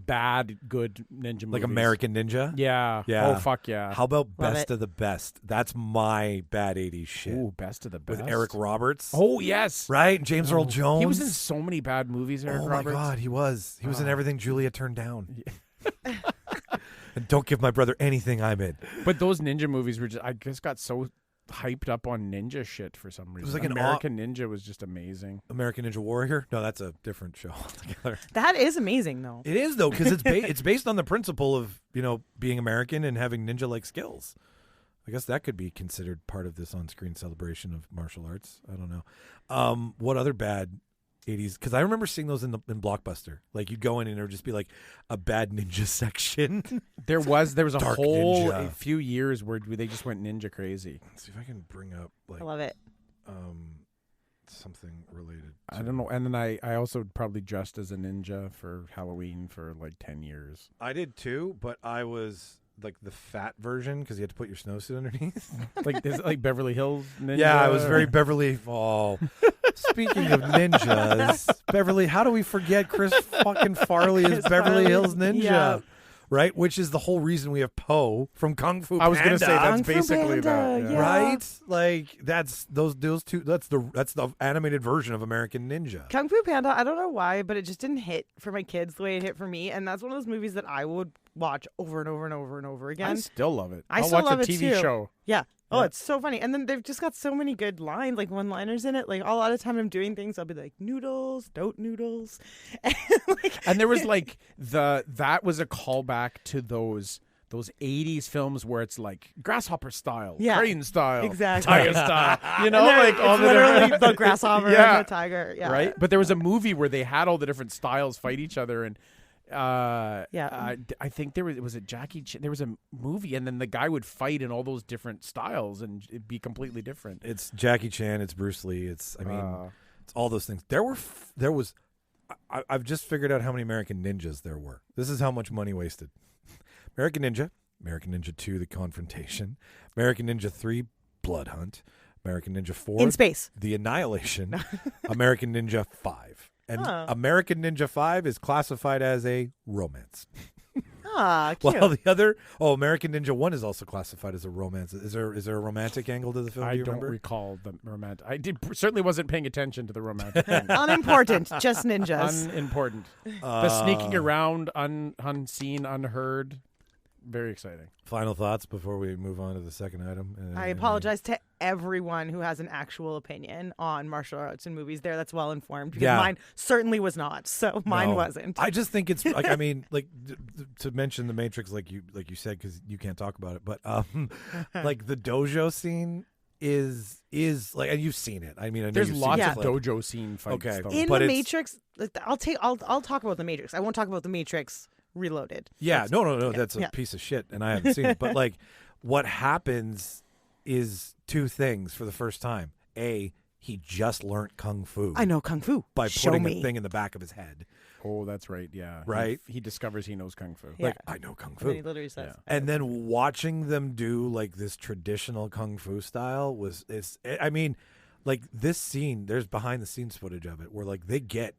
bad good ninja movies, American Ninja. Yeah. Oh fuck yeah. How about Love Best it. of the Best? That's my bad 80s shit. Ooh, Best of the Best With Eric Roberts. Oh yes, Right, and James Earl Jones. He was in so many bad movies. Eric Oh Roberts. my God, he was. He was in everything Julia turned down. And don't give my brother anything I'm in. But those ninja movies were I just got so hyped up on ninja shit for some reason. was like an American Ninja was just amazing. American Ninja Warrior? No, that's a different show altogether. That is amazing, though. It is though, because it's based on the principle of being American and having ninja-like skills. I guess that could be considered part of this on-screen celebration of martial arts. I don't know. What other bad 80s? Because I remember seeing those in Blockbuster. You'd go in and there would just be a bad ninja section. There was a Dark whole Ninja. few years where they just went ninja crazy. Let's see if I can bring up I love it. something related. I don't know. And then I also probably dressed as a ninja for Halloween for 10 years. I did too, but I was like the fat version because you had to put your snowsuit underneath. Like is it like Beverly Hills Ninja? Yeah, it was very Beverly. Oh, speaking of ninjas, Beverly. How do we forget Chris fucking Farley as Beverly Hills Ninja? Yeah. Right, which is the whole reason we have Po from Kung Fu Panda. I was going to say that's Kung Fu basically Panda, that. yeah. Right, like that's those two. That's the animated version of American Ninja. Kung Fu Panda, I don't know why, but it just didn't hit for my kids the way it hit for me. And that's one of those movies that I would watch over and over and over and over I again. still love it. I I'll still watch love the it TV too. show. Yeah. Oh, Yeah. it's so funny. And then they've just got so many good lines, like one-liners in it. Like a lot of time I'm doing things, I'll be like, noodles, don't noodles. And there was like that was a callback to those 80s films where it's like grasshopper style, Yeah, crane style, exactly. tiger style. You know, And they're- like all it's the literally different the grasshopper Yeah. and the tiger. Yeah. right? But there was a movie where they had all the different styles fight each other, and I think there was it Jackie Chan. There was a movie, and then the guy would fight in all those different styles, and it'd be completely different. It's Jackie Chan. It's Bruce Lee. It's it's all those things. There was. I've just figured out how many American Ninjas there were. This is how much money wasted. American Ninja, American Ninja 2, The Confrontation, American Ninja 3, Blood Hunt, American Ninja 4, In space. The Annihilation, American Ninja 5. And Huh. American Ninja 5 is classified as a romance. Ah, cute. While the other, American Ninja 1 is also classified as a romance. Is there a romantic angle to the film? I do you don't remember? recall the romantic. Certainly wasn't paying attention to the romantic thing. Unimportant, just ninjas. Unimportant. The sneaking around, unseen, unheard. Very exciting. Final thoughts before we move on to the second item. I apologize to everyone who has an actual opinion on martial arts and movies there that's well informed, because Yeah. mine certainly was not. So mine No. wasn't. I just think it's like, I mean, like to mention the Matrix, like you said, because you can't talk about it, but like the dojo scene is like, and you've seen it. I mean, I know There's you've lots seen of the clip. dojo scene fights. Okay. though. In but the it's- Matrix, I'll talk about the Matrix. I won't talk about the Matrix Reloaded. Yeah, no, that's a yeah. piece of shit, and I haven't seen it. But like, what happens is two things for the first time. A, he just learned kung fu. I know kung fu. by Show putting me. a thing in the back of his head. Oh, that's right. Yeah. Right? He discovers he knows kung fu. Yeah. Like, I know kung And then fu. he literally says, Yeah. And then watching them do like this traditional kung fu style I mean, like this scene, there's behind the scenes footage of it where like they get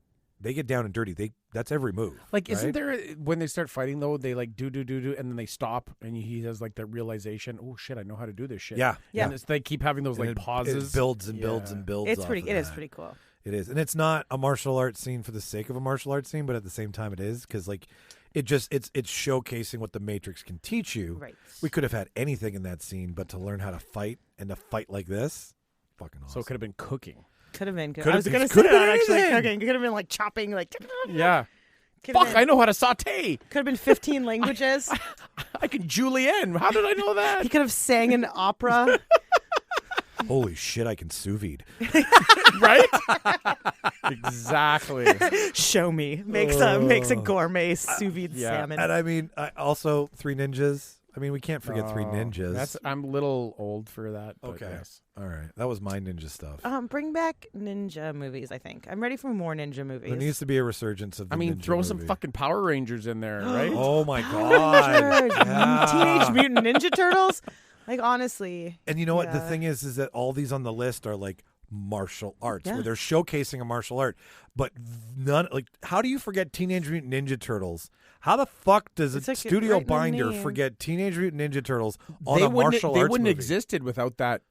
down and dirty. That's every move. Like, isn't right? there when they start fighting though? They like do, and then they stop, and he has like the realization. Oh shit, I know how to do this shit. Yeah. Yeah. And they keep having those And like it pauses. It builds and Yeah. builds and builds. It's off pretty. of It is that. pretty cool. It is, and it's not a martial arts scene for the sake of a martial arts scene, but at the same time, it is because like it's showcasing what the Matrix can teach you. Right. We could have had anything in that scene, but to learn how to fight and to fight like this, fucking awesome. So it could have been cooking. Could have been. Could I was have going been- to say could have that been actually. anything. Cooking. Could have been like chopping. Like. Yeah. Could have Fuck, been, I know how to saute. Could have been 15 languages. I can julienne. How did I know He that? could have sang an opera. Holy shit, I can sous vide. Right? Exactly. Show me. Makes a gourmet sous vide Yeah. salmon. And I mean, also Three Ninjas. I mean, we can't forget Three Ninjas. I'm a little old for that. But okay. Yes. All right, that was my ninja stuff. Bring back ninja movies. I think I'm ready for more ninja movies. There needs to be a resurgence of the I mean, ninja throw some movie. fucking Power Rangers in there, right? Oh my Power god. Rangers, Yeah. Teenage Mutant Ninja Turtles. Like honestly, And you know what? The Yeah. thing is that all these on the list are like martial arts, Yeah. where they're showcasing a martial art. But none, like, how do you forget Teenage Mutant Ninja Turtles? How the fuck does It's a like studio right in the binder name. forget Teenage Mutant Ninja Turtles on They a wouldn't. martial They arts wouldn't movie? existed without that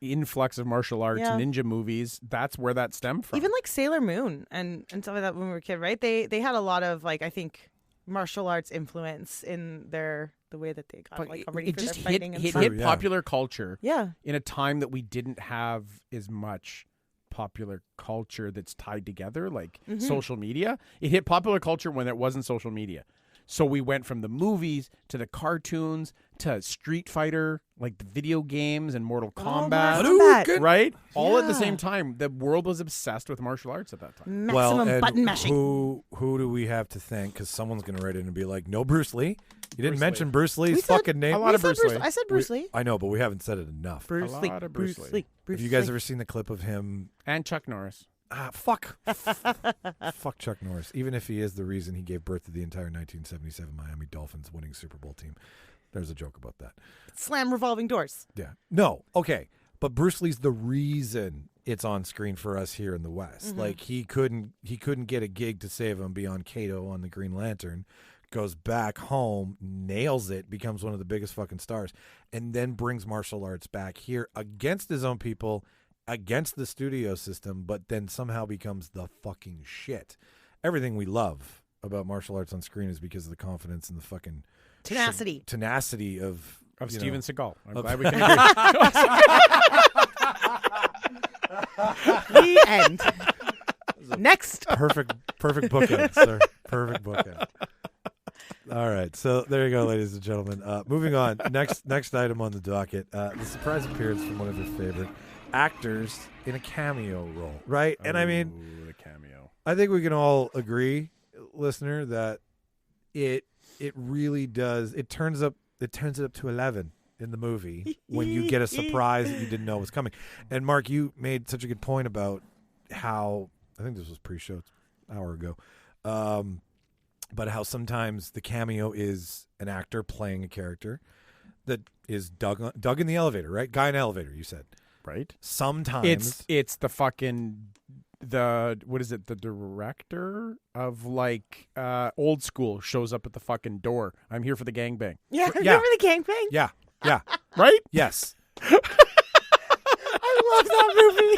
influx of martial arts Yeah. ninja movies. That's where that stemmed from. even like Sailor Moon and stuff like that when we were a kid, right? They had a lot of like I think martial arts influence in the way that they got But like it, ready it for just their hit fighting and hit, stuff. hit yeah. popular culture Yeah. in a time that we didn't have as much popular culture that's tied together, like Mm-hmm. social media. It hit popular culture when there wasn't social media. So we went from the movies to the cartoons to Street Fighter, like the video games and Mortal Kombat. Mortal Kombat. Hadouken! Right? All at the Yeah. same time. The world was obsessed with martial arts at that time. Maximum and button mashing. who do we have to thank? Because someone's going to write in and be like, no, Bruce Lee. You didn't Bruce mention Lee. Bruce Lee's We said fucking name. a lot of Bruce Lee. I said Bruce Lee. I know, but we haven't said it enough. Bruce lot Lee. of Bruce Bruce Lee. Lee. Bruce Have you guys Lee. ever seen the clip of him? And Chuck Norris. Fuck. Fuck Chuck Norris. Even if he is the reason he gave birth to the entire 1977 Miami Dolphins winning Super Bowl team. There's a joke about that. Slam revolving doors. Yeah. No. Okay. But Bruce Lee's the reason it's on screen for us here in the West. Like he couldn't get a gig to save him beyond Kato on the Green Lantern. Goes back home, nails it, becomes one of the biggest fucking stars, and then brings martial arts back here against his own people, against the studio system, but then somehow becomes the fucking shit. Everything we love about martial arts on screen is because of the confidence and the fucking Tenacity of Steven know, Seagal. I'm glad we can agree. The end. Next. perfect bookend, sir. Perfect bookend. All right, so there you go, ladies and gentlemen. Moving on, next item on the docket, the surprise appearance from one of your favorite actors in a cameo role, right? And I mean, the cameo. I think we can all agree, listener, that it really does. It turns it up to 11 in the movie when you get a surprise that you didn't know was coming. And Mark, you made such a good point about how, I think this was pre-show, it's an hour ago, but how sometimes the cameo is an actor playing a character that is dug in the elevator, right? Guy in an elevator, you said. Right. Sometimes it's the fucking what is it? The director of like Old School shows up at the fucking door. I'm here for the gangbang. Yeah, remember the gangbang? Yeah. Right? Yes. I love that movie.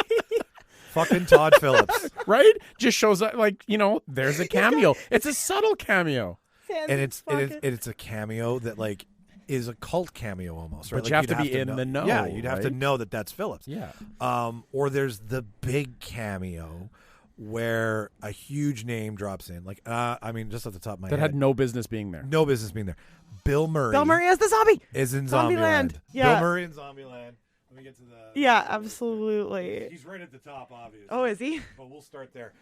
Fucking Todd Phillips. Right? Just shows up like, there's a cameo. It's a subtle cameo. And it's a cameo that like is a cult cameo almost, right? But like you have to be in the know. Yeah, you'd have to right? know that that's Phillips. Yeah. Or there's the big cameo where a huge name drops in. Like, I mean, just off the top of my head. That had no business being there. No business being there. Bill Murray. Bill Murray as the zombie. Is in Zombieland. Zombieland. Yeah. Bill Murray in Zombieland. Let me get to the... Yeah, absolutely. He's right at the top, obviously. Oh, is he? But we'll start there.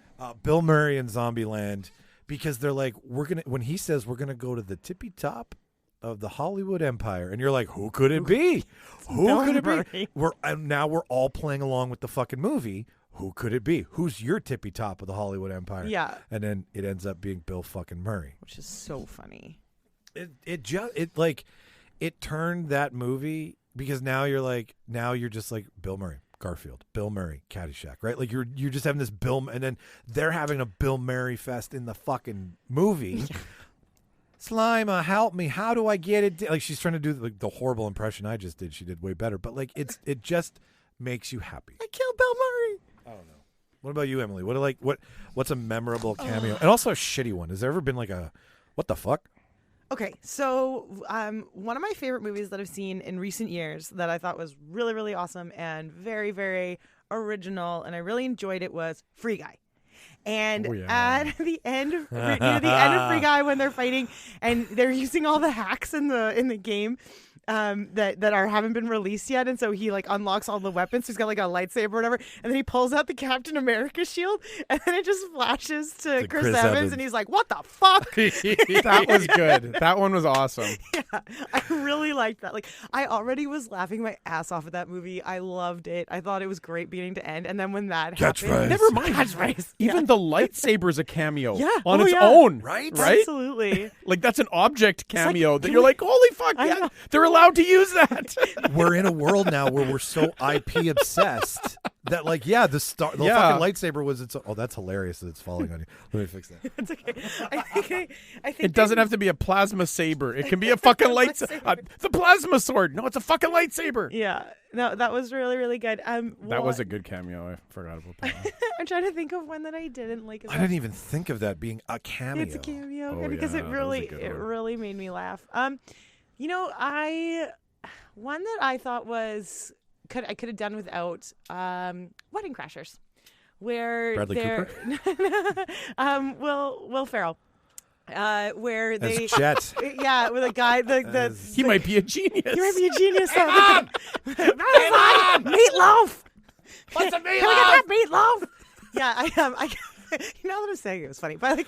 Bill Murray in Zombieland, because they're like, when he says we're gonna go to the tippy top of the Hollywood empire, and you're like, who could it be? Who could it be? Now we're all playing along with the fucking movie. Who could it be? Who's your tippy top of the Hollywood empire? Yeah. And then it ends up being Bill fucking Murray. Which is so funny. It turned that movie, because now you're just like Bill Murray, Garfield, Bill Murray, Caddyshack, right? Like you're just having this Bill, and then they're having a Bill Murray fest in the fucking movie. Slimer, help me! How do I get it? Like she's trying to do the horrible impression I just did. She did way better, but like it just makes you happy. I killed Bill Murray. I don't know. What about you, Emily? What's a memorable cameo, and also a shitty one? Has there ever been like a what the fuck? Okay, so one of my favorite movies that I've seen in recent years that I thought was really, really awesome and very, very original, and I really enjoyed it, was Free Guy. And at the end, near the end of Free Guy, when they're fighting and they're using all the hacks in the game that haven't been released yet, and so he like unlocks all the weapons. So he's got like a lightsaber or whatever, and then he pulls out the Captain America shield, and then it just flashes to Chris Evans, and he's like, "What the fuck?" That was good. That one was awesome. Yeah, I really liked that. Like, I already was laughing my ass off at that movie. I loved it. I thought it was great beginning to end, and then when that happened, never mind. Catchphrase. Even the lightsaber's a cameo Yeah. on its yeah. own, Right? Absolutely. Like that's an object cameo that you're like, holy fuck, yeah, they're allowed to use that. We're in a world now where we're so IP obsessed that like, the fucking lightsaber was its. Oh, that's hilarious that it's falling on you. Let me fix that. It's okay. I think It doesn't have to be a plasma saber. It can be a fucking lightsaber. The plasma sword. No, it's a fucking lightsaber. Yeah. No, that was really, really good. That was a good cameo. I forgot about that. I'm trying to think of one that I didn't like. I didn't even think of that being a cameo. It's a cameo Oh, because yeah, it that was a really, good it one. really made me laugh. One that I thought was I could have done without Wedding Crashers, where Bradley they're Will Ferrell. Where they As Jet. yeah, with a guy He might be a genius. you might be a genius. Meatloaf. What's a Can we get that meatloaf? Yeah, I you know what I'm saying? It was funny, but like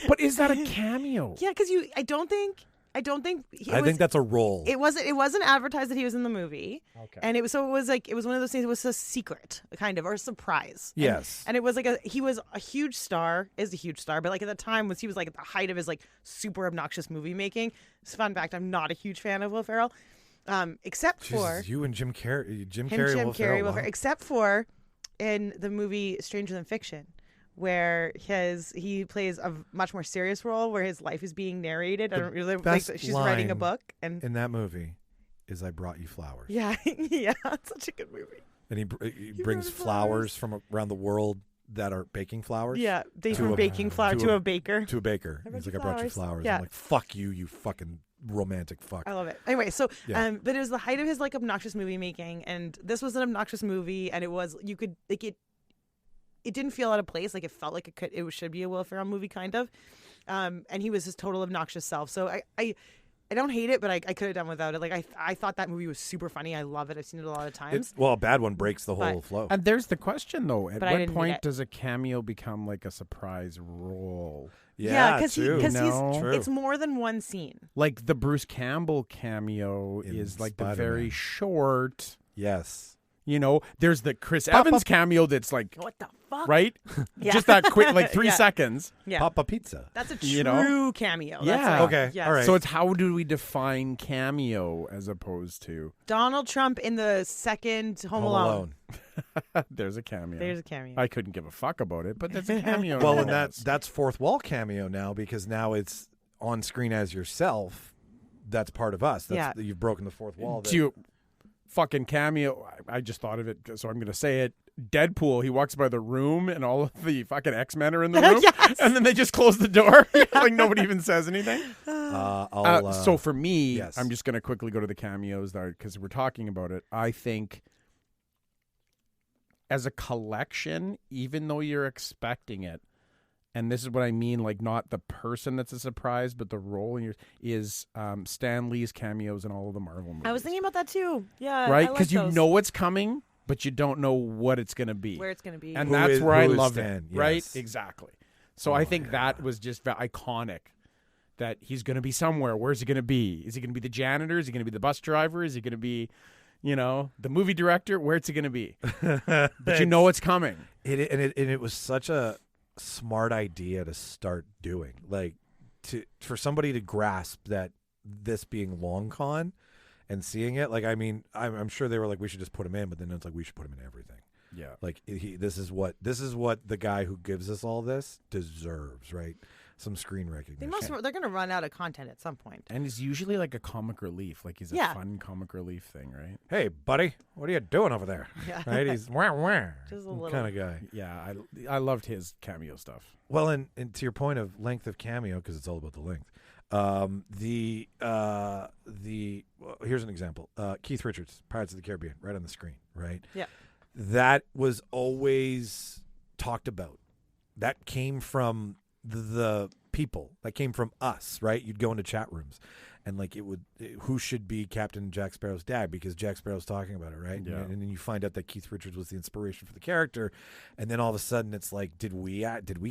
But is that a cameo? yeah, because I don't think I don't think. I think that's a role. It wasn't advertised that he was in the movie. Okay. And it was one of those things. It was a secret, kind of, or a surprise. Yes. And it was he was a huge star, is a huge star, but like at the time he was like at the height of his like super obnoxious movie making. Fun fact: I'm not a huge fan of Will Ferrell, except for Jesus, you and Jim Carrey, Will Carrey, Ferrell, Will wow. Ferrell, except for in the movie Stranger Than Fiction, where he plays a much more serious role where his life is being narrated. I don't really like best she's writing a line book and in that movie is "I brought you flowers." yeah, yeah, it's such a good movie. And he brings brought flowers from around the world that are baking flowers. Yeah, they To from a- baking flour to to a- a baker. To a baker. I brought He's you like, "I brought you flowers." flowers." Yeah. I'm like, "Fuck you, you fucking romantic fuck." I love it. Anyway, so Yeah. but it was the height of his like obnoxious movie making, and this was an obnoxious movie, and it was you could like it didn't feel out of place. Like it felt like it should be a Will Ferrell movie, kind of. And he was his total obnoxious self. So I don't hate it, but I could have done without it. Like I thought that movie was super funny. I love it. I've seen it a lot of times. A bad one breaks the whole But- flow. And there's the question, though. At But I what didn't need point it. does a cameo become like a surprise role? because true. No. True. it's more than one scene. Like the Bruce Campbell cameo In is like the Spider-Man. very short. Yes. There's the Chris Evans cameo that's like, What the fuck? right? Yeah. Just that quick, like 3 Yeah. seconds. Yeah, Papa Pizza. that's a true You know? cameo. Yeah. That's like, Okay, yes. all right. So it's how do we define cameo as opposed to Donald Trump in the second Home Alone. there's a cameo. There's a cameo. I couldn't give a fuck about it, but there's a cameo. Well, and nonetheless. that's fourth wall cameo now, because now it's on screen as yourself. That's part of us. That's, You've broken the fourth wall. Do you fucking cameo? I just thought of it, so I'm going to say it. Deadpool, he walks by the room and all of the fucking X-Men are in the room. Yes. And then they just close the door. Like nobody even says anything. I'll, So for me, yes. I'm just going to quickly go to the cameos because we're talking about it. I think as a collection, even though you're expecting it, and this is what I mean, like not the person that's a surprise, but the role in is Stan Lee's cameos in all of the Marvel movies. I was thinking about that too. Yeah, right? Because Because you know what's coming, but you don't know what it's going to be. where it's going to be. And Who that's is- where I who is love Stan? it, right? Yes. Exactly. So I think that was just iconic. That he's going to be somewhere. Where's he going to be? Is he going to be the janitor? Is he going to be the bus driver? Is he going to be, the movie director? Where's he going to be? But you know it's coming. It was such a smart idea to start doing, like for somebody to grasp that this being long con and seeing it. Like, I mean, I'm sure they were like, we should just put him in, but then it's like we should put him in everything. Yeah. Like this is what the guy who gives us all this deserves, right? Some screen recognition. They're going to run out of content at some point. And he's usually like a comic relief. Like he's a Yeah. fun comic relief thing, right? Hey, buddy, what are you doing over there? Yeah. Right? He's wah Just a little. kind of guy. Yeah, I loved his cameo stuff. Well, and to your point of length of cameo, because it's all about the length. Here's an example. Keith Richards, Pirates of the Caribbean, right on the screen, right? Yeah. That was always talked about. That came from the people. That came from us, right? You'd go into chat rooms, and like who should be Captain Jack Sparrow's dad, because Jack Sparrow's talking about it, right? Yeah. And then you find out that Keith Richards was the inspiration for the character, and then all of a sudden it's like, did we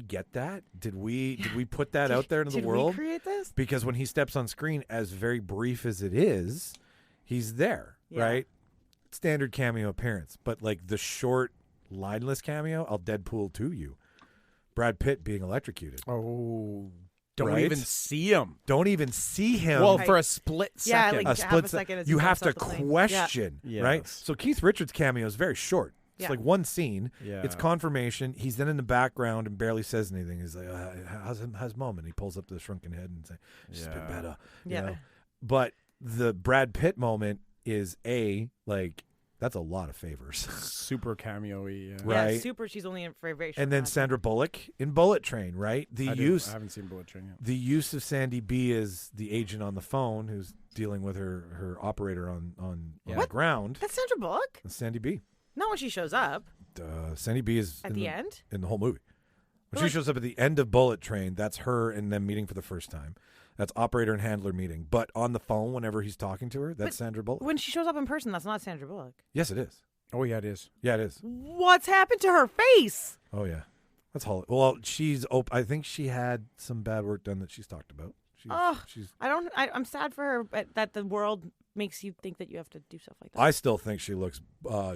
get that? Did we put that out there into the world? Did we create this? Because when he steps on screen, as very brief as it is, he's there, Yeah. right? Standard cameo appearance, but like the short, lineless cameo, I'll Deadpool to you. Brad Pitt being electrocuted. Oh, don't Right? even see him. Don't even see him. Well, Right. for a split Yeah, second. like a half split a second as you he have jumps to off the plane. question, Yeah. right? Yes. So Keith Richards' cameo is very short. It's Yeah. like one scene. Yeah. It's confirmation. He's then in the background and barely says anything. He's like, how's mom? And he pulls up the shrunken head and says, she's a bit Yeah. better. you Yeah. know? But the Brad Pitt moment is like, that's a lot of favors. Super cameo-y. Yeah. Right. Yeah, super. She's only in for a very short And then amount of Sandra Bullock in Bullet Train, right? I haven't seen Bullet Train yet. The use of Sandy B as the agent on the phone who's dealing with her operator on the ground. That's Sandra Bullock? Sandy B. Not when she shows up. Sandy B is At the end? in the whole movie. When Really? she shows up at the end of Bullet Train, that's her and them meeting for the first time. That's operator and handler meeting. But on the phone, whenever he's talking to her, that's But Sandra Bullock. When she shows up in person, that's not Sandra Bullock. Yes, it is. Oh, yeah, it is. Yeah, it is. What's happened to her face? Oh, yeah. That's Holly. Well, I think she had some bad work done that she's talked about. She's. I'm sad for her, but that the world makes you think that you have to do stuff like that. I still think she looks.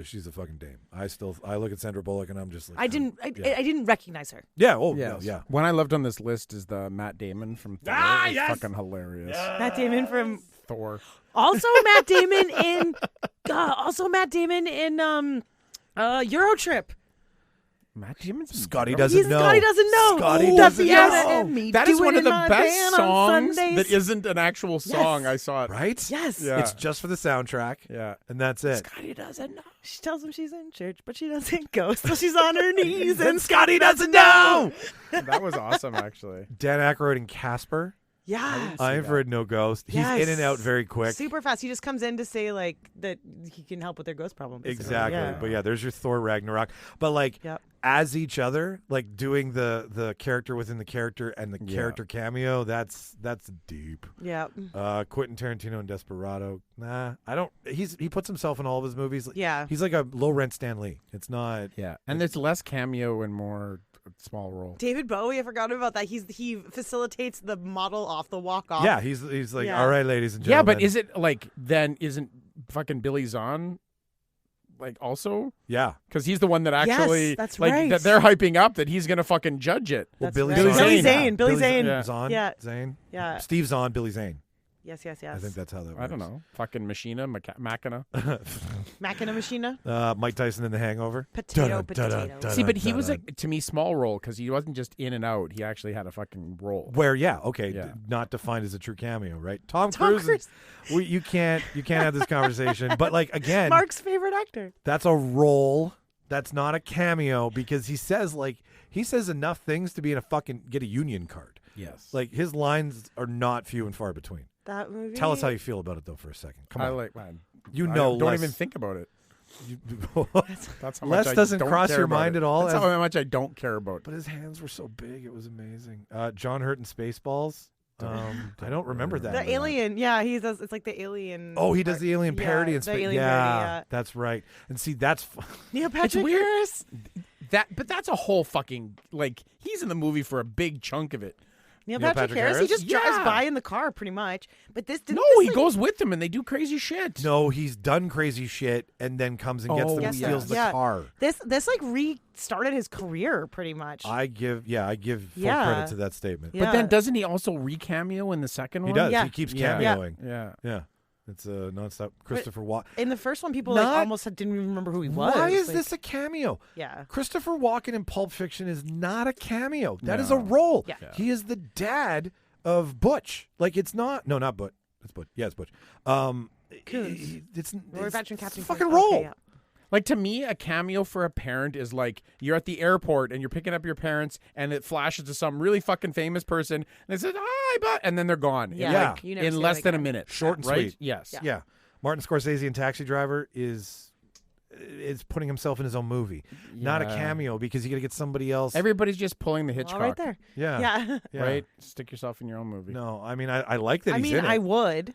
She's a fucking dame. I look at Sandra Bullock and I'm just like. I didn't recognize her. Yeah. Oh Yes. no, yeah. One I loved on this list is the Matt Damon from Thor. It's fucking hilarious. Matt Damon from Thor. also Matt Damon in Eurotrip. Matt Damon's Scotty doesn't know. Scotty doesn't know. Scotty doesn't know. That is one of the best songs that isn't an actual song. Yes. I saw it. Right? Yes. Yeah. It's just for the soundtrack. Yeah. And that's it. Scotty doesn't know. She tells him she's in church, but she doesn't go, so she's on her knees, and Scotty doesn't know. That was awesome, actually. Dan Aykroyd and Casper. Yeah. I've heard No Ghost. He's Yes. in and out very quick. Super fast. He just comes in to say like that he can help with their ghost problem. basically. Exactly. Yeah. But yeah, there's your Thor Ragnarok. But like Yep. as each other, like doing the character within the character and the character cameo, that's deep. Yeah. Quentin Tarantino and Desperado. Nah, I don't. He puts himself in all of his movies. Yeah. He's like a low rent Stan Lee. It's not. Yeah. And there's less cameo and more small role. David Bowie, I forgot about that. He facilitates the model off the walk off. Yeah, he's like, Yeah. all right, ladies and Yeah, gentlemen. but is it like then isn't fucking Billy Zahn like also? Yeah. Because he's the one that actually that's like right. that they're hyping up that he's gonna fucking judge it. Well, That's Billy right. Zahn. Billy Zane. Zane. Billy Zane. Yeah. Zahn. Yeah. Zane. Yeah. Steve Zahn. Billy Zane. Yes. I think that's how that works. I don't know. Fucking Machina, Machina. Machina Machina. Mike Tyson in The Hangover. Potato. Da-da. See, but he was like to me small role because he wasn't just in and out. He actually had a fucking role. Where okay, Yeah. not defined as a true cameo, right? Tom Tom Cruise. You can't have this conversation. But like again, Mark's favorite actor. that's a role. That's not a cameo because he says enough things to be in get a union card. Yes. Like his lines are not few and far between. That movie. Tell us how you feel about it though for a second. Come I on. like man. You I know don't less. even think about it. That's how Les much I doesn't don't cross care your about mind it. at all That's as- how much I don't care about. But his hands were so big, it was amazing. John Hurt in Spaceballs. I don't remember that. The alien. Yeah, he does. It's like the alien. Oh, he does the alien parody yeah, in the space. alien Yeah, parody, yeah. that's right. And see, that's Neil Patrick weird. Harris. But that's a whole fucking like he's in the movie for a big chunk of it. Neil Neil Patrick Patrick Harris. He Harris? just drives Yeah. by in the car pretty much. But this didn't. No, this, he like, goes with them and they do crazy shit. no. He's done crazy shit and then comes and gets Oh, them and yes, steals the yeah. car. This like restarted his career pretty much. I give full Yeah. credit to that statement. Yeah. But then doesn't he also re-cameo in the second He one? does. Yeah. He keeps Yeah. cameoing. Yeah. Yeah. It's a nonstop. Christopher Walken. in the first one, people Not- like almost didn't even remember who he was. Why is Like, this a cameo? Yeah. Christopher Walken in Pulp Fiction is not a cameo. That is No. a role. Yeah. He is the dad of Butch. Like it's not. No, not Butch. It's Butch. Yeah, it's Butch. Coons. It's Roy Batch and it's Captain a fucking Coons. role. Okay, yeah. Like to me, a cameo for a parent is like you're at the airport and you're picking up your parents and it flashes to some really fucking famous person and they said hi, but and then they're gone. Yeah. In, like, You never in see less them than a again. minute. Short and right? sweet. Yes. Yeah. Martin Scorsese in Taxi Driver is putting himself in his own movie, not a Yeah. cameo because you got to get somebody else. Everybody's just pulling the Hitchcock. All right there. yeah. Yeah. Yeah. Right? Stick yourself in your own movie. No, I mean I like that I he's mean, in it. I would.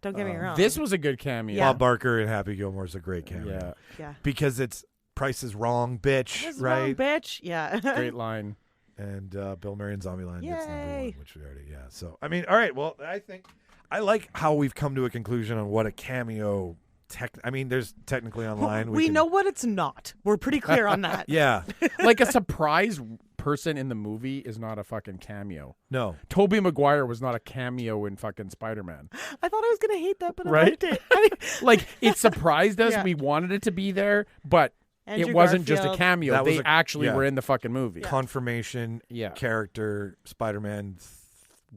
Don't get me wrong. This was a good cameo. Yeah. Bob Barker and Happy Gilmore is a great cameo. Yeah. Yeah. Because it's Price is Wrong, bitch, This is right? wrong, bitch. Yeah. Great line. And Bill Murray and Zombieland gets number one, Yay. which we already So I mean, all right. Well, I think I like how we've come to a conclusion on what a cameo. I mean, there's technically online. We can- know what it's not. We're pretty clear on that. Yeah. Like a surprise person in the movie is not a fucking cameo. No. Tobey Maguire was not a cameo in fucking Spider-Man. I thought I was gonna hate that, but I Right? liked it. Like it surprised us. Yeah. We wanted it to be there, but Andrew it wasn't just a Garfield. cameo. That was They a- actually yeah. were in the fucking movie. Confirmation. Yeah. Character. Spider-Man.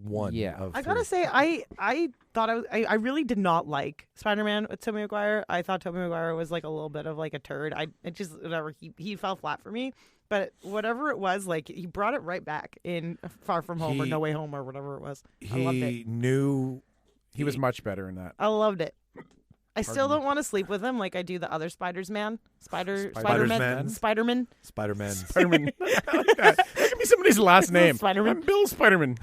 One. Yeah. Of I gotta three. say, I thought I really did not like Spider-Man with Tobey Maguire. I thought Tobey Maguire was like a little bit of like a turd. It just whatever he fell flat for me. But whatever it was, like he brought it right back in Far From Home or He- No Way Home or whatever it was. I loved He it. knew. He was much better in that. I loved it. I still don't want to sleep with him like I do the other Spider-Man. Spider-Man. Spider-Man. Spider-Man. Spider-Man. I like that. That could be somebody's last name. Spider-Man. I'm Bill Spider-Man.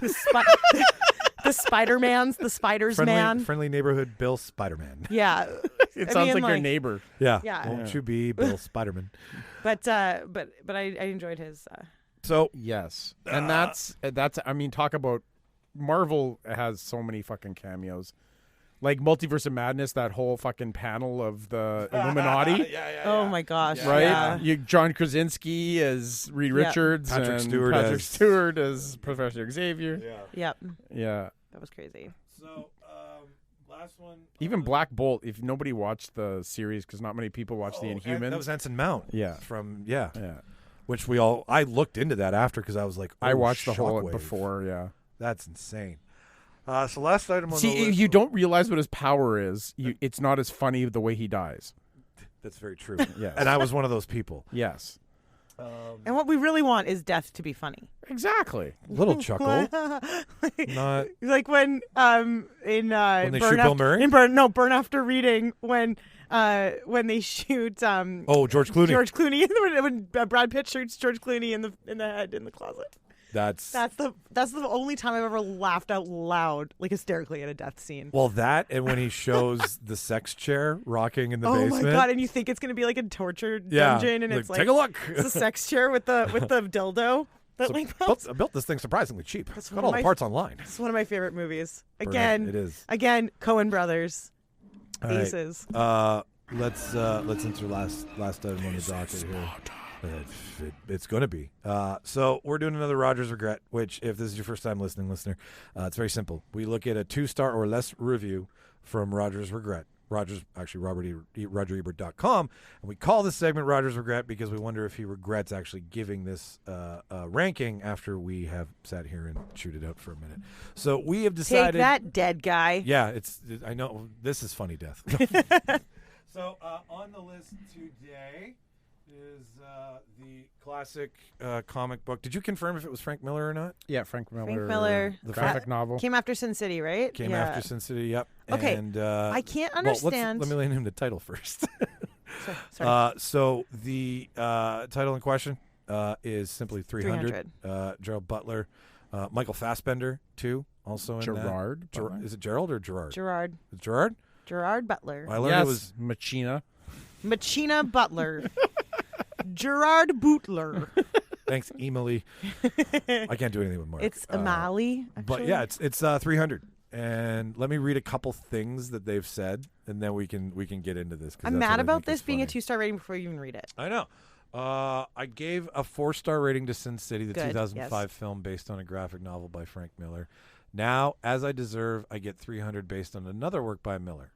The Spider-Mans, the Spiders man. Friendly neighborhood Bill Spider-Man. Yeah. It I sounds mean, like your neighbor. Yeah. Yeah. Won't you be Bill Spider-Man? But I enjoyed his So Yes, and that's. I mean, talk about Marvel has so many fucking cameos. Like Multiverse of Madness, that whole fucking panel of the Illuminati. Oh my gosh. Right? Yeah. John Krasinski as Reed Yeah. Richards. Patrick and Stewart Patrick as- Stewart as Professor Xavier. Yep. Yeah. That was crazy. So, last one. Even Black Bolt, if nobody watched the series, because not many people watched the Inhumans. That was Ensign Mount. Yeah. Yeah. Yeah. Which I looked into that after because I was like, I oh, watched the whole Shockwave. before, yeah. That's insane. So last item on the See, list. if you don't realize what his power is, it's not as funny the way he dies. That's very true. Yes. And I was one of those people. Yes. And what we really want is death to be funny. Exactly. Little chuckle. Not Like when in when they Burn shoot Bill After- Murray? in Burn After Reading when they shoot George Clooney. George Clooney when Brad Pitt shoots George Clooney in the head in the closet. That's That's the only time I've ever laughed out loud, like hysterically at a death scene. well, that and when he shows the sex chair rocking in the Oh basement. my god! And you think it's gonna be like a torture Yeah. dungeon, and it's like take a look. it's a sex chair with the dildo. That So like I built this thing surprisingly cheap. That's Got one all of the my- parts online. It's one of my favorite movies. It Again, is. again, Coen Brothers, All right. aces. Let's enter last item on the docket here. It's going to be. So we're doing another Roger's Regret, which if this is your first time listening, listener, it's very simple. We look at a 2-star or less review from Roger's Regret. RogerEbert.com, and we call this segment Roger's Regret because we wonder if he regrets actually giving this ranking after we have sat here and chewed it out for a minute. So we have decided. Take that, dead guy. Yeah, I know this is funny death. So on the list today is the classic comic book. Did you confirm if it was Frank Miller or not? Yeah, Frank Miller. Frank Miller. The graphic novel. Came after Sin City, right? Came Yeah. after Sin City, yep. Okay, And, I can't well, understand. let me lay him the title first. Sorry. So the title in question is simply 300. 300. Gerald Butler. Michael Fassbender, too, also in Gerard. that. Butler? Is it Gerald or Gerard? Gerard. Is it Gerard? Gerard Butler. I learned Yes, it was Machina. Machina Butler. Gerard Butler. Thanks, Emily. I can't do anything with Mark. It's Amali. But yeah, it's 300. And let me read a couple things that they've said, and then we can get into this. 'Cause I'm that's mad what I about think this is being a funny. 2-star rating before you even read it. I know. I gave a 4-star rating to Sin City, the Good, 2005 yes. film based on a graphic novel by Frank Miller. Now, as I deserve, I get 300 based on another work by Miller.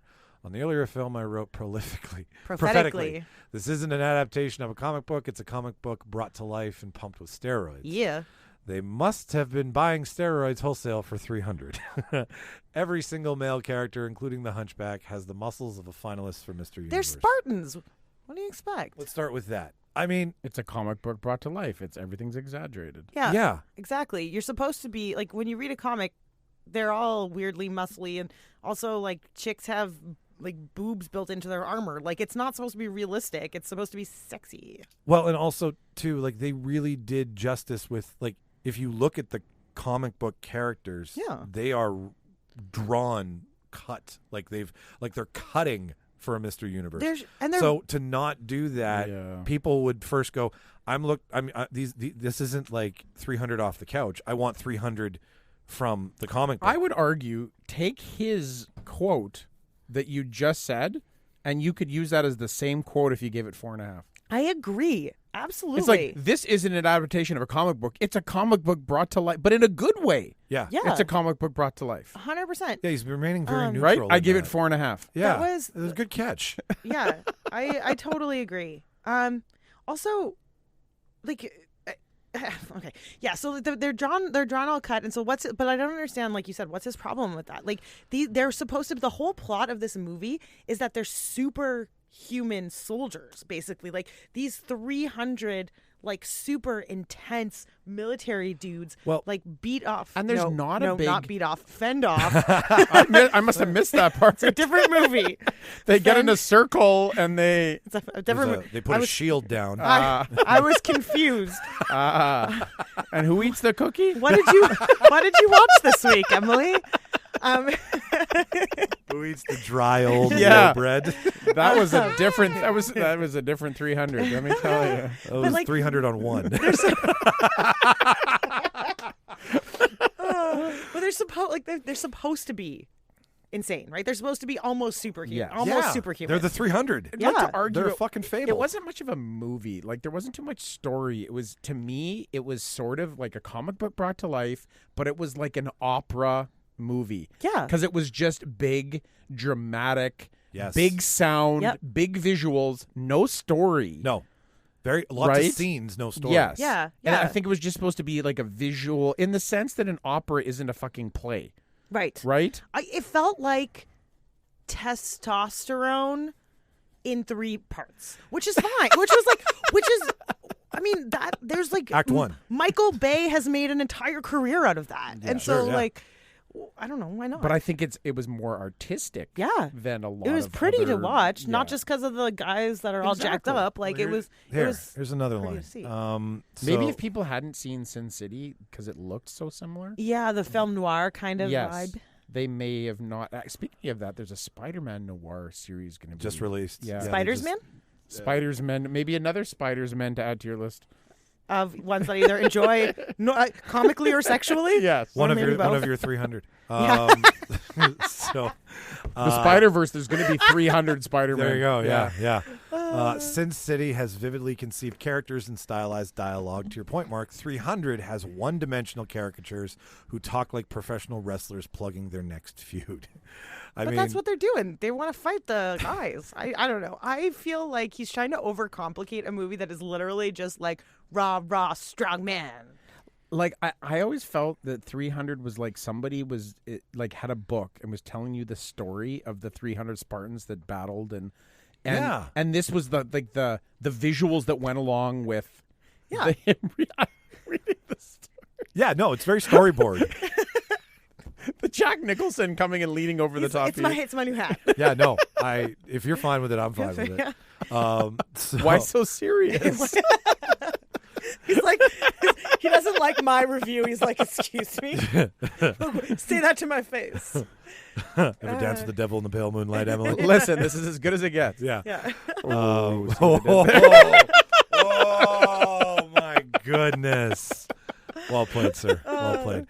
On the earlier film, I wrote prophetically. This isn't an adaptation of a comic book. It's a comic book brought to life and pumped with steroids. Yeah. They must have been buying steroids wholesale for 300. Every single male character, including the Hunchback, has the muscles of a finalist for Mr. Universe. They're Spartans. What do you expect? Let's start with that. I mean, It's a comic book brought to life. Everything's exaggerated. Yeah. Exactly. You're supposed to be like when you read a comic, they're all weirdly muscly, and also like chicks have like boobs built into their armor. Like it's not supposed to be realistic. It's supposed to be sexy. well, and also too, like they really did justice with like if you look at the comic book characters, Yeah. they are cut like they're cutting for a Mr. Universe. They're So to not do that, Yeah. people would first go, this isn't like 300 off the couch. I want 300 from the comic book. I would argue take his quote that you just said, and you could use that as the same quote if you gave it 4.5. I agree. Absolutely. It's like this isn't an adaptation of a comic book. It's a comic book brought to life, but in a good way. yeah. yeah. It's a comic book brought to life. 100%. Yeah, he's remaining very neutral. Right? I in give that. it 4.5. Yeah. was- it was a good catch. Yeah. I totally agree. Also, like, okay, yeah. So they're drawn all cut, and so but I don't understand. Like you said, what's his problem with that? Like they're supposed to. The whole plot of this movie is that they're superhuman soldiers, basically. Like these 300. Like super intense military dudes, Well- like beat off, And there's not beat off, fend off. I must have missed that part. It's a different movie. They get in Fend- a circle and they. It's a different. movie. They put I a was, shield down. I was confused. And who eats the cookie? What did you watch this week, Emily? Who eats the dry old Yeah. bread? That was a different. That was a different 300. Let me tell you. It was like- 300 on one. But they're supposed to be insane, right? They're supposed to be almost superhuman. Yeah. Almost superhuman. They're the 300. Yeah. Like to argue They're a it- fucking fable. It wasn't much of a movie. Like there wasn't too much story. It was, to me, it was sort of like a comic book brought to life, but it was like an opera movie. Yeah. Because it was just big, dramatic, Yes. big sound, Yep. big visuals, no story. No. Lots Right? of scenes, no story. Yes. Yeah, And I yeah. think it was just supposed to be like a visual, in the sense that an opera isn't a fucking play, Right. right? It felt like testosterone in 3 parts, which is fine. I mean, that there's like Act 1. Michael Bay has made an entire career out of that, and Sure, so yeah. like, I don't know why not. But I think it was more artistic. Yeah. Than a lot. It was of pretty to other- watch, not yeah. just because of the guys that are all jacked Exactly. up. Like it was. Here's another pretty line. to see. Maybe So- if people hadn't seen Sin City because it looked so similar. Yeah, the film noir kind of Yes, vibe. they may have not. Speaking of that, there's a Spider-Man noir series going to be just released. Yeah. they Spider's just- Man Spider-Man, maybe another Spider-Man to add to your list. of ones that either enjoy comically or sexually. Yes, One Or of maybe your both. 300. So the Spider-Verse. There's going to be 300 Spider-Man. there you go. Yeah. Sin City has vividly conceived characters and stylized dialogue. To your point, Mark, 300 has one-dimensional caricatures who talk like professional wrestlers plugging their next feud. I But mean, that's what they're doing. They want to fight the guys. I don't know. I feel like he's trying to overcomplicate a movie that is literally just like rah, strong man. Like I always felt that 300 was like somebody was like had a book and was telling you the story of the 300 Spartans that battled and Yeah. and this was the visuals that went along with Yeah. him reading the story. yeah, no, it's very storyboard. The Jack Nicholson coming and leaning over the top. It's my new hat. Yeah, no, if you're fine with it, I'm fine with it. So, Why so serious? He's like, he doesn't like my review. He's like, excuse me, say that to my face. Ever dance with the devil in the pale moonlight, Emily? Listen, this is as good as it gets. Yeah. Yeah. Oh my goodness. Well played, sir. Well played.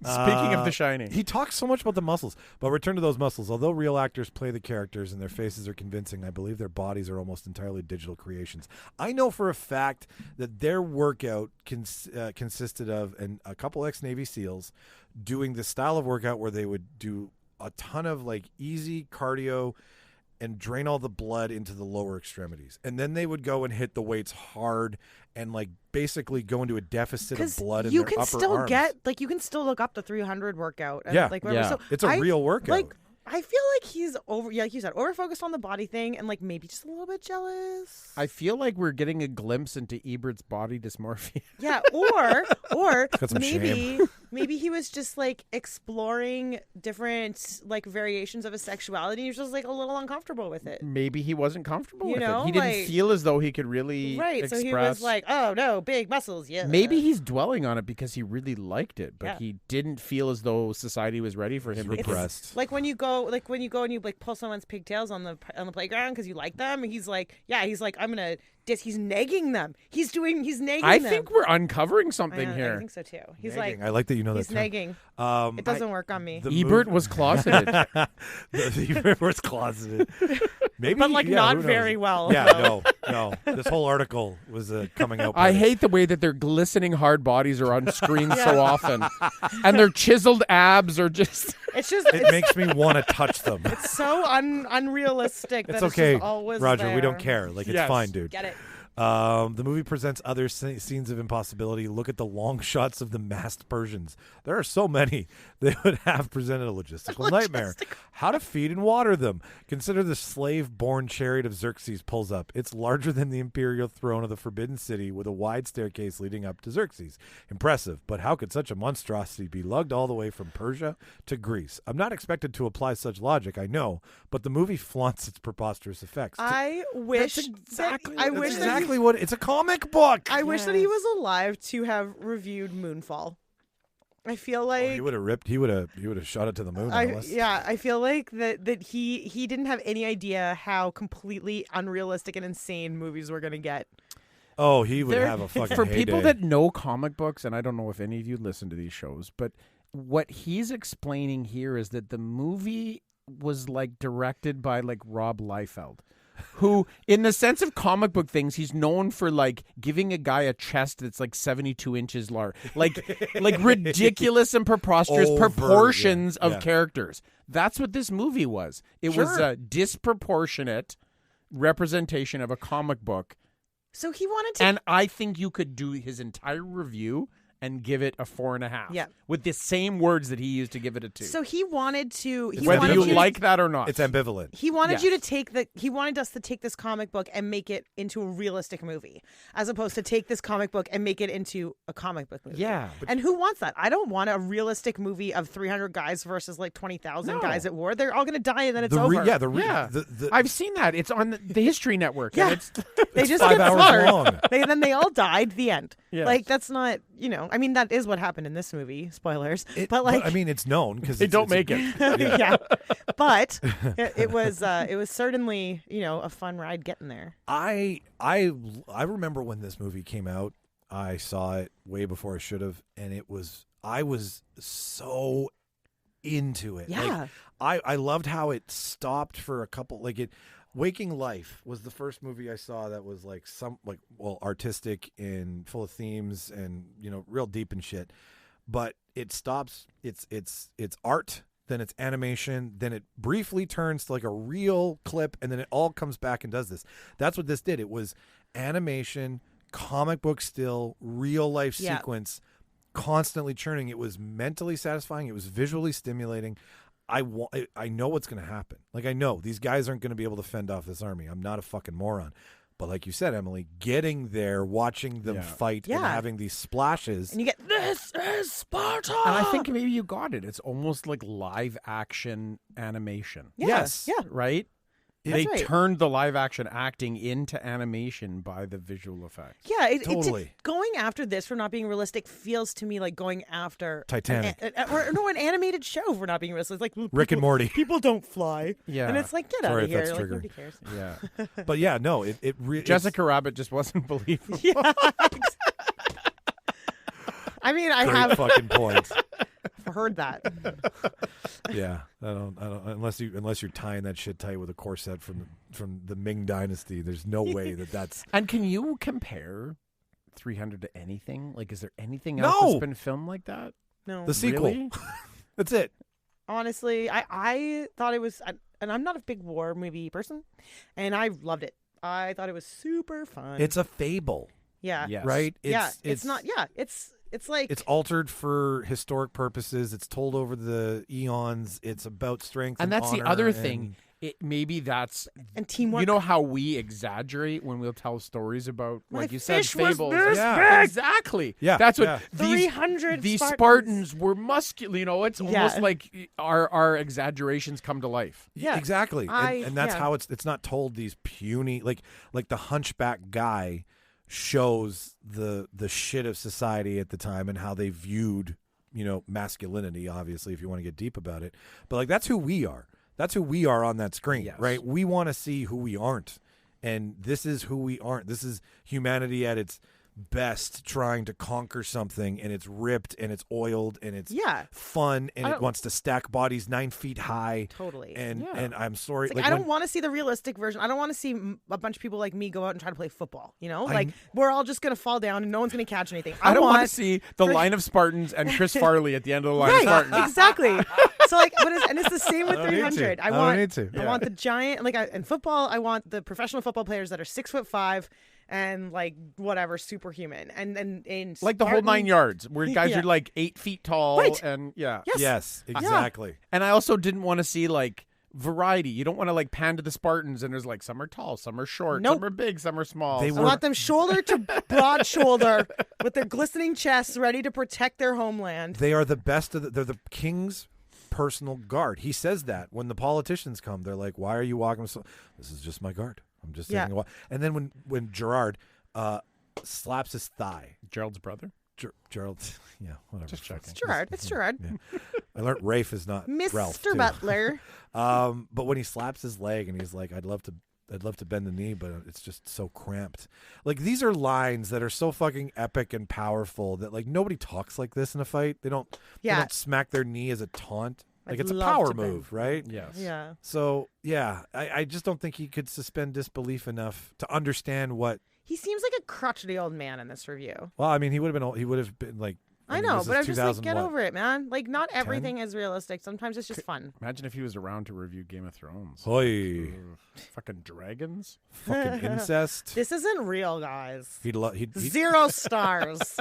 Speaking of The Shining. He talks so much about the muscles, but return to those muscles. Although real actors play the characters and their faces are convincing, I believe their bodies are almost entirely digital creations. I know for a fact that their workout consisted of a couple ex-Navy SEALs doing the style of workout where they would do a ton of like easy cardio and drain all the blood into the lower extremities. And then they would go and hit the weights hard and like basically go into a deficit of Because blood in you their can upper still arms. you can still look up the 300 workout. And Yeah. like whatever. Yeah. So It's a real workout. Like, I feel like he's like you said, over focused on the body thing and like maybe just a little bit jealous. I feel like we're getting a glimpse into Ebert's body dysmorphia. Yeah, or got some maybe he was just like exploring different like variations of his sexuality. He was just like a little uncomfortable with it. Maybe he wasn't comfortable You with know, it. He didn't like- feel as though he could really Right, express. so he was like, "Oh no, big muscles, yeah." Maybe he's dwelling on it because he really liked it, but Yeah. he didn't feel as though society was ready for him. He's to repressed. like when you go and you like pull someone's pigtails on the playground because you like them. And he's like, I'm gonna. He's negging them. He's negging I them. think we're uncovering I something know, here. I think so too. He's I like that you know he's that term. negging. It doesn't work on me. the Ebert move- was closeted. the was closeted. Maybe, But, like, yeah, not who knows? very well, Yeah, no. This whole article was coming out. I party. hate the way that their glistening hard bodies are on screen so often, and their chiseled abs are just. It's just It makes me want to touch them. it's so unrealistic. It's that okay, It's just always Roger. We there. don't care. Like it's Yes. fine, dude. Get it? The movie presents other scenes of impossibility. Look at the long shots of the masked Persians. There are so many. They would have presented a logistical nightmare. How to feed and water them. Consider the slave-born chariot of Xerxes pulls up. It's larger than the imperial throne of the Forbidden City with a wide staircase leading up to Xerxes. Impressive, but how could such a monstrosity be lugged all the way from Persia to Greece? I'm not expected to apply such logic, I know, but the movie flaunts its preposterous effects. I wish exactly that, I that's wish that exactly what it's a comic book. I wish that he was alive to have reviewed Moonfall. I feel like He would have ripped. He would have shot it to the moon. Alice. I feel like that he didn't have any idea how completely unrealistic and insane movies were gonna get. Oh, he would have a fucking For heyday. people that know comic books, and I don't know if any of you listen to these shows, but what he's explaining here is that the movie was like directed by like Rob Liefeld, who, in the sense of comic book things, he's known for like giving a guy a chest that's like 72 inches large, like ridiculous and preposterous proportions of characters. That's what this movie was. It was a disproportionate representation of a comic book. So he wanted to, and I think you could do his entire review and give it a 4.5. Yeah. With the same words that he used to give it a 2. So he wanted to. Whether you like that or not, it's ambivalent. He wanted you to take He wanted us to take this comic book and make it into a realistic movie, as opposed to take this comic book and make it into a comic book movie. Yeah. And who wants that? I don't want a realistic movie of 300 guys versus like 20,000 guys at war. They're all going to die and then it's over. I've seen that. It's on the History Network. Yeah. And it's they just 5 get hours slaughtered. long. Then they all died. The end. Yes. Like that's not. I mean, that is what happened in this movie. Spoilers. But like, I mean, it's known because they don't make it. yeah. But it was certainly a fun ride getting there. I remember when this movie came out. I saw it way before I should have, and I was so into it. Yeah. Like, I loved how it stopped for a couple. Waking Life was the first movie I saw that was artistic and full of themes and real deep and shit. But it stops. It's art, then it's animation, then it briefly turns to like a real clip, and then it all comes back and does this. That's what this did. It was animation, comic book still, real life sequence, constantly churning. It was mentally satisfying. It was visually stimulating. I know what's going to happen. Like, I know these guys aren't going to be able to fend off this army. I'm not a fucking moron. But like you said, Emily, getting there, watching them fight, and having these splashes. And you get, this is Sparta! And I think maybe you got it. It's almost like live action animation. Yeah. Yes. Yeah. Right? That's They right. turned the live action acting into animation by the visual effects. Yeah, Totally. Going after this for not being realistic feels to me like going after Titanic. an animated show for not being realistic. Like Rick and Morty. People don't fly. Yeah. And it's like, get Sorry out of if that's here. Like, triggering. nobody cares. Yeah. But yeah, no, it really. Jessica Rabbit just wasn't believable. Yeah. I mean, I Great have fucking point. heard that. Yeah, I don't. Unless you're tying that shit tight with a corset from the Ming Dynasty. There's no way that's. And can you compare 300 to anything? Like, is there anything else that's been filmed like that? No. The sequel. Really? That's it. Honestly, I thought it was, and I'm not a big war movie person, and I loved it. I thought it was super fun. It's a fable, yeah. Yes. right? It's not. Yeah. It's like It's altered for historic purposes. It's told over the eons. It's about strength, And that's the honor other thing. Maybe that's and teamwork. You know how we exaggerate when we'll tell stories about, My like you said, fish was fables. this Yeah. big. Exactly. Yeah, That's what yeah. 300 these Spartans. Spartans were muscular. It's Yeah. almost like our exaggerations come to life. Yeah. Exactly. And that's yeah. how it's not told these puny like the hunchback guy shows the shit of society at the time and how they viewed, masculinity, obviously, if you want to get deep about it. But like that's who we are. That's who we are on that screen, Yes. right? We want to see who we aren't. And this is who we aren't. This is humanity at its best, trying to conquer something, and it's ripped and it's oiled and it's fun and it wants to stack bodies 9 feet high. Totally. And I'm sorry. It's like, I don't want to see the realistic version. I don't want to see a bunch of people like me go out and try to play football. Like we're all just going to fall down and no one's going to catch anything. I don't want to see the line of Spartans and Chris Farley at the end of the line of Spartans. Exactly. So like, and it's the same with 300. I don't need to. I want the giant, in football, I want the professional football players that are 6'5" and like whatever, superhuman, and in Like the whole 9 yards, where guys are like 8 feet tall, Right. and Yes, exactly. And I also didn't want to see like variety. You don't want to like pan to the Spartans, and there's like some are tall, some are short, Nope. some are big, some are small. They I were- want them shoulder to broad shoulder with their glistening chests ready to protect their homeland. They are the best of they're the king's personal guard. He says that when the politicians come, they're like, "Why are you walking so?" This is just my guard. I'm just taking a walk. And then when Gerard slaps his thigh, Gerald's brother. Gerald, yeah, whatever. Just checking. It's Gerard. It's Gerard. Yeah. I learned Rafe is not Ralph, Mr. too. Butler. But when he slaps his leg and he's like, I'd love I'd love to bend the knee, but it's just so cramped. Like, these are lines that are so fucking epic and powerful that, like, nobody talks like this in a fight. They don't smack their knee as a taunt. Like, I'd it's a love power to bend. move, right? Yes. Yeah. So, yeah, I just don't think he could suspend disbelief enough to understand what. He seems like a crotchety old man in this review. Well, I mean, he would have been like. I mean, know, this but is I'm just like, 2000 get what? over it, man. Like, not everything is realistic. Sometimes it's just fun. Imagine if he was around to review Game of Thrones. Hoy. Ugh. Fucking dragons. Fucking incest. This isn't real, guys. He'd 0 stars.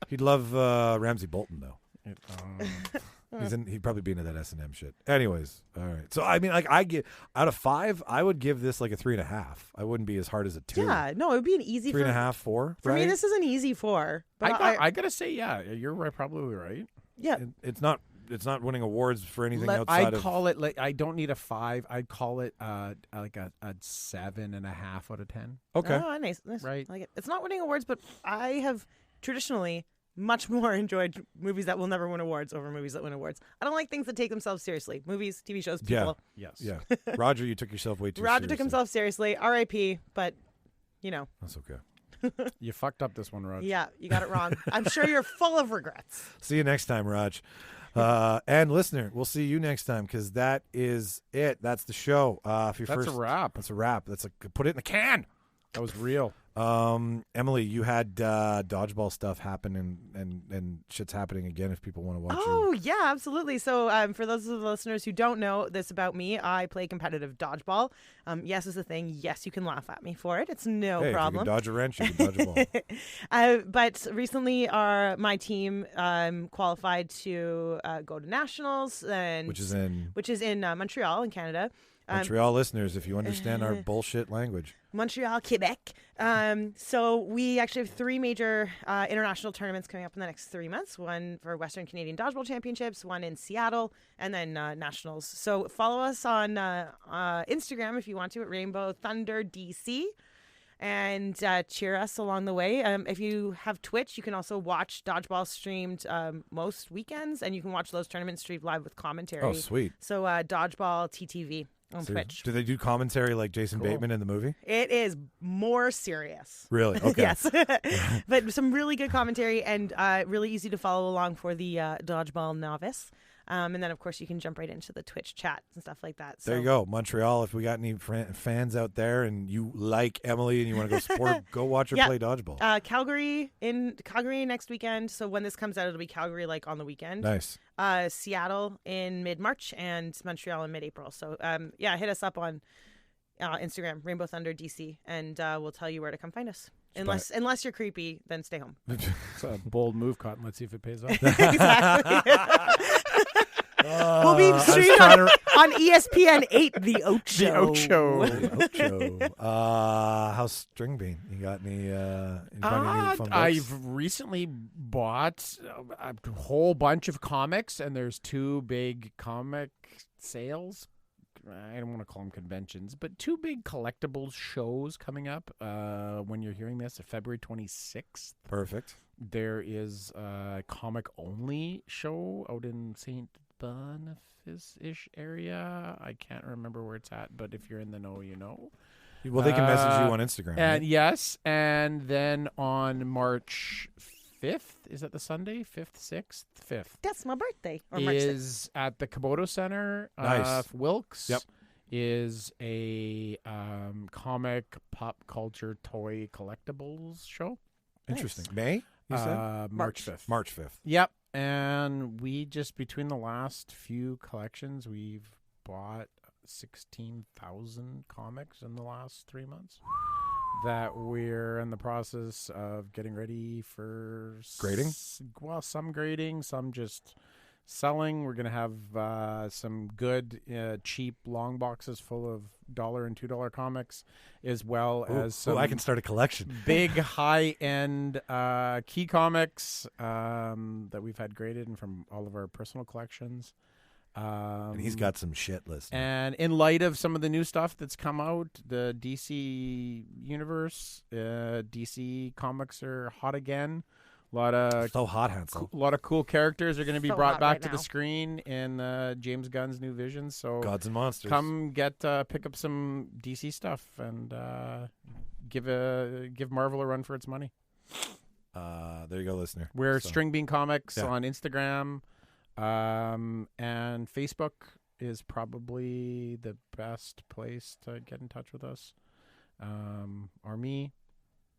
he'd love Ramsey Bolton though. He'd probably be into that S&M shit. Anyways, all right. So I mean, like, I give out of 5, I would give this like a 3.5. I wouldn't be as hard as a 2. Yeah, no, it would be an easy 3.5, 4. For right? me, this is an easy 4. But I gotta say, yeah, you're right, probably right. yeah, It's not winning awards for anything I'd outside of. call it like I don't need a 5. I'd call it like a 7.5 out of 10. Okay. Oh, nice. Right. I like it. It's not winning awards, but I have traditionally much more enjoyed movies that will never win awards over movies that win awards. I don't like things that take themselves seriously. Movies, TV shows, people. Yes. Yeah. Roger, you took yourself way too Roger seriously. took himself seriously. R.I.P. But, you know, That's okay. You fucked up this one, Rog. yeah, you got it wrong. I'm sure you're full of regrets. See you next time, Raj. And listener, we'll see you next time because that is it. That's the show. If you're That's first, a wrap. That's a wrap. Put it in the can. That was real. Emily, you had dodgeball stuff happen and shit's happening again if people want to watch Oh, you. yeah, absolutely. So for those of the listeners who don't know this about me, I play competitive dodgeball. Yes is the thing. Yes, you can laugh at me for it. It's no Hey, problem. if you can dodge a wrench, you can dodge a ball. But recently, my team qualified to go to nationals, and Which is in Montreal, in Canada. Montreal listeners, if you understand our bullshit language. Montreal, Quebec. So we actually have 3 major international tournaments coming up in the next 3 months. One for Western Canadian Dodgeball Championships, one in Seattle, and then nationals. So follow us on Instagram if you want to at Rainbow Thunder DC. And cheer us along the way. If you have Twitch, you can also watch dodgeball streamed most weekends, and you can watch those tournaments streamed live with commentary. Oh, sweet. So dodgeball TTV on Twitch. Do they do commentary like Jason Bateman in the movie? It is more serious. Really? Okay. Yes. But some really good commentary and really easy to follow along for the dodgeball novice. And then, of course, you can jump right into the Twitch chat and stuff like that. So. There you go. Montreal, if we got any fans out there and you like Emily and you want to go support her, go watch her play dodgeball. Calgary next weekend. So when this comes out, it'll be Calgary like on the weekend. Nice. Seattle in mid-March and Montreal in mid-April. So, hit us up on Instagram, Rainbow Thunder DC, and we'll tell you where to come find us. Unless you're creepy, then stay home. It's a bold move, Cotton. Let's see if it pays off. Exactly. We'll be streamed on ESPN 8, The Ocho. How's String Bean? You got any fun books? I've recently bought a whole bunch of comics, and there's 2 big comic sales. I don't want to call them conventions, but 2 big collectibles shows coming up when you're hearing this, February 26th. Perfect. There is a comic-only show out in St. Boniface-ish area. I can't remember where it's at, but if you're in the know, you know. Well, they can message you on Instagram. And right? yes, and then on March 5th, is that the Sunday? 5th, 6th? 5th. That's my birthday. Or March 6th. Is at the Komodo Center. Nice. Wilkes. Yep. Is a comic pop culture toy collectibles show. Interesting. May? You said? March 5th. March 5th. Yep. And we just, between the last few collections, we've bought 16,000 comics in the last 3 months that we're in the process of getting ready for grading. Well, some grading, some just selling. We're going to have some good, cheap long boxes full of $1 and $2 comics, as well as some I can start a collection. big high-end key comics that we've had graded and from all of our personal collections. And he's got some shit list. And in light of some of the new stuff that's come out, the DC universe, DC comics are hot again. lot of So hot, Hansel. a lot of cool characters are going to be So brought hot back right to now. the screen in James Gunn's new Vision. So Gods and monsters. come pick up some DC stuff and give Marvel a run for its money. There you go, listener. We're So- String Bean Comics Yeah. on Instagram, and Facebook is probably the best place to get in touch with us. Or me.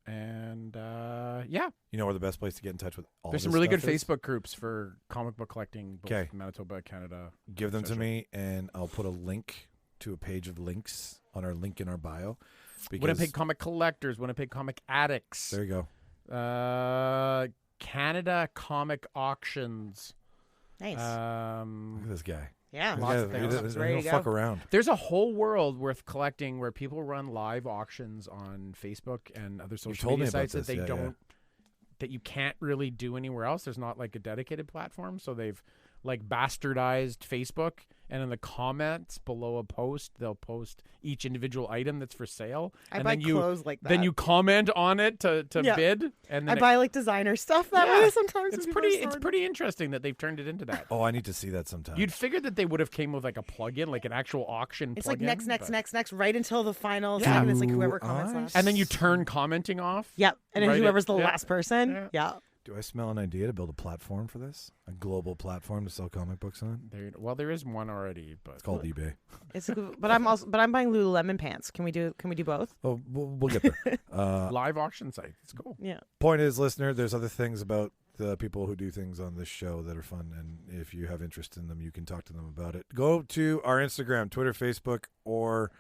And yeah, You know where the best place to get in touch with all there's this some really good stuff is? Facebook groups for comic book collecting, both 'Kay. Manitoba, Canada. Give them to etc. me, and I'll put a link to a page of links on our link in our bio. Because Winnipeg Comic Collectors, Winnipeg Comic Addicts, there you go. Canada Comic Auctions. Nice. Look at this guy. yeah. This lots guy- of things. he doesn't Ready to fuck go. around. There's a whole world worth collecting where people run live auctions on Facebook and other social told media me about sites that this, they yeah, don't that you can't really do anywhere else. There's not like a dedicated platform, so they've like bastardized Facebook, and in the comments below a post, they'll post each individual item that's for sale, I and buy then you clothes like that. then you comment on it to Yeah. bid, and I then buy like designer stuff that Yeah. way sometimes. it's when people pretty are it's sorting. pretty interesting that they've turned it into that. Oh, I need to see that sometime. You'd figure that they would have came with like a plug-in, like an actual auction It's like plug-in, next, right until the final Yeah. second. It's like whoever comments I last. and then you turn commenting off. Yep. And then Write it- whoever's the yeah. last person. Yeah. Yeah. Do I smell an idea to build a platform for this? A global platform to sell comic books on? Well, there is one already, but It's called eBay. It's but I'm buying Lululemon pants. Can we do both? Oh, we'll get there. live auction site. It's cool. Yeah. Point is, listener, there's other things about the people who do things on this show that are fun, and if you have interest in them, you can talk to them about it. Go to our Instagram, Twitter, Facebook, or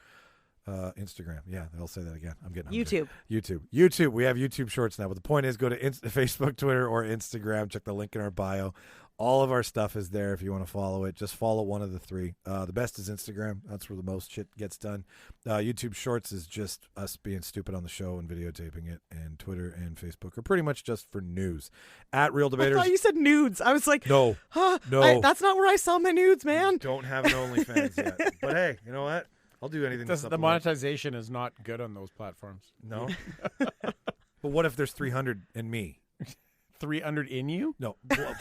Instagram. Yeah, they'll say that again. I'm getting hungry. YouTube. We have YouTube Shorts now. But the point is, go to Facebook, Twitter, or Instagram. Check the link in our bio. All of our stuff is there if you want to follow it. Just follow one of the three. The best is Instagram. That's where the most shit gets done. YouTube Shorts is just us being stupid on the show and videotaping it. And Twitter and Facebook are pretty much just for news. At Reel I Debaters. thought you said nudes. I was like, No. huh, No. that's not where I sell my nudes, man. Don't have an OnlyFans yet. But hey, you know what? I'll do anything to The supplement. monetization is not good on those platforms. No. But what if there's 300 in me? 300 in you? No. Well,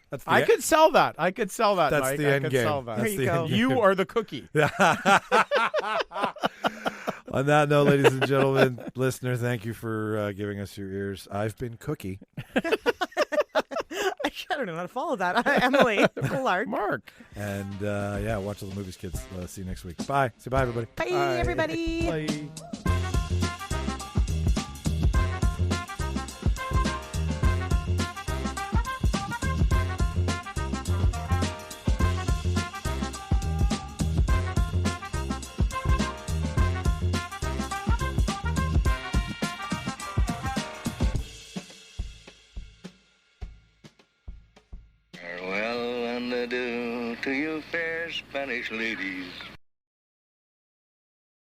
that's the I end- could sell that. I could sell that. That's Mike. the I end could game. sell that. That's There the you end go. game. You are the cookie. On that note, ladies and gentlemen, listener, thank you for giving us your ears. I've been Cookie. I don't know how to follow that. Emily Clarke. Mark. And yeah, watch all the movies, kids. See you next week. Bye. Say bye, everybody. Bye, Bye. everybody. Bye. Farewell and adieu to you fair Spanish ladies.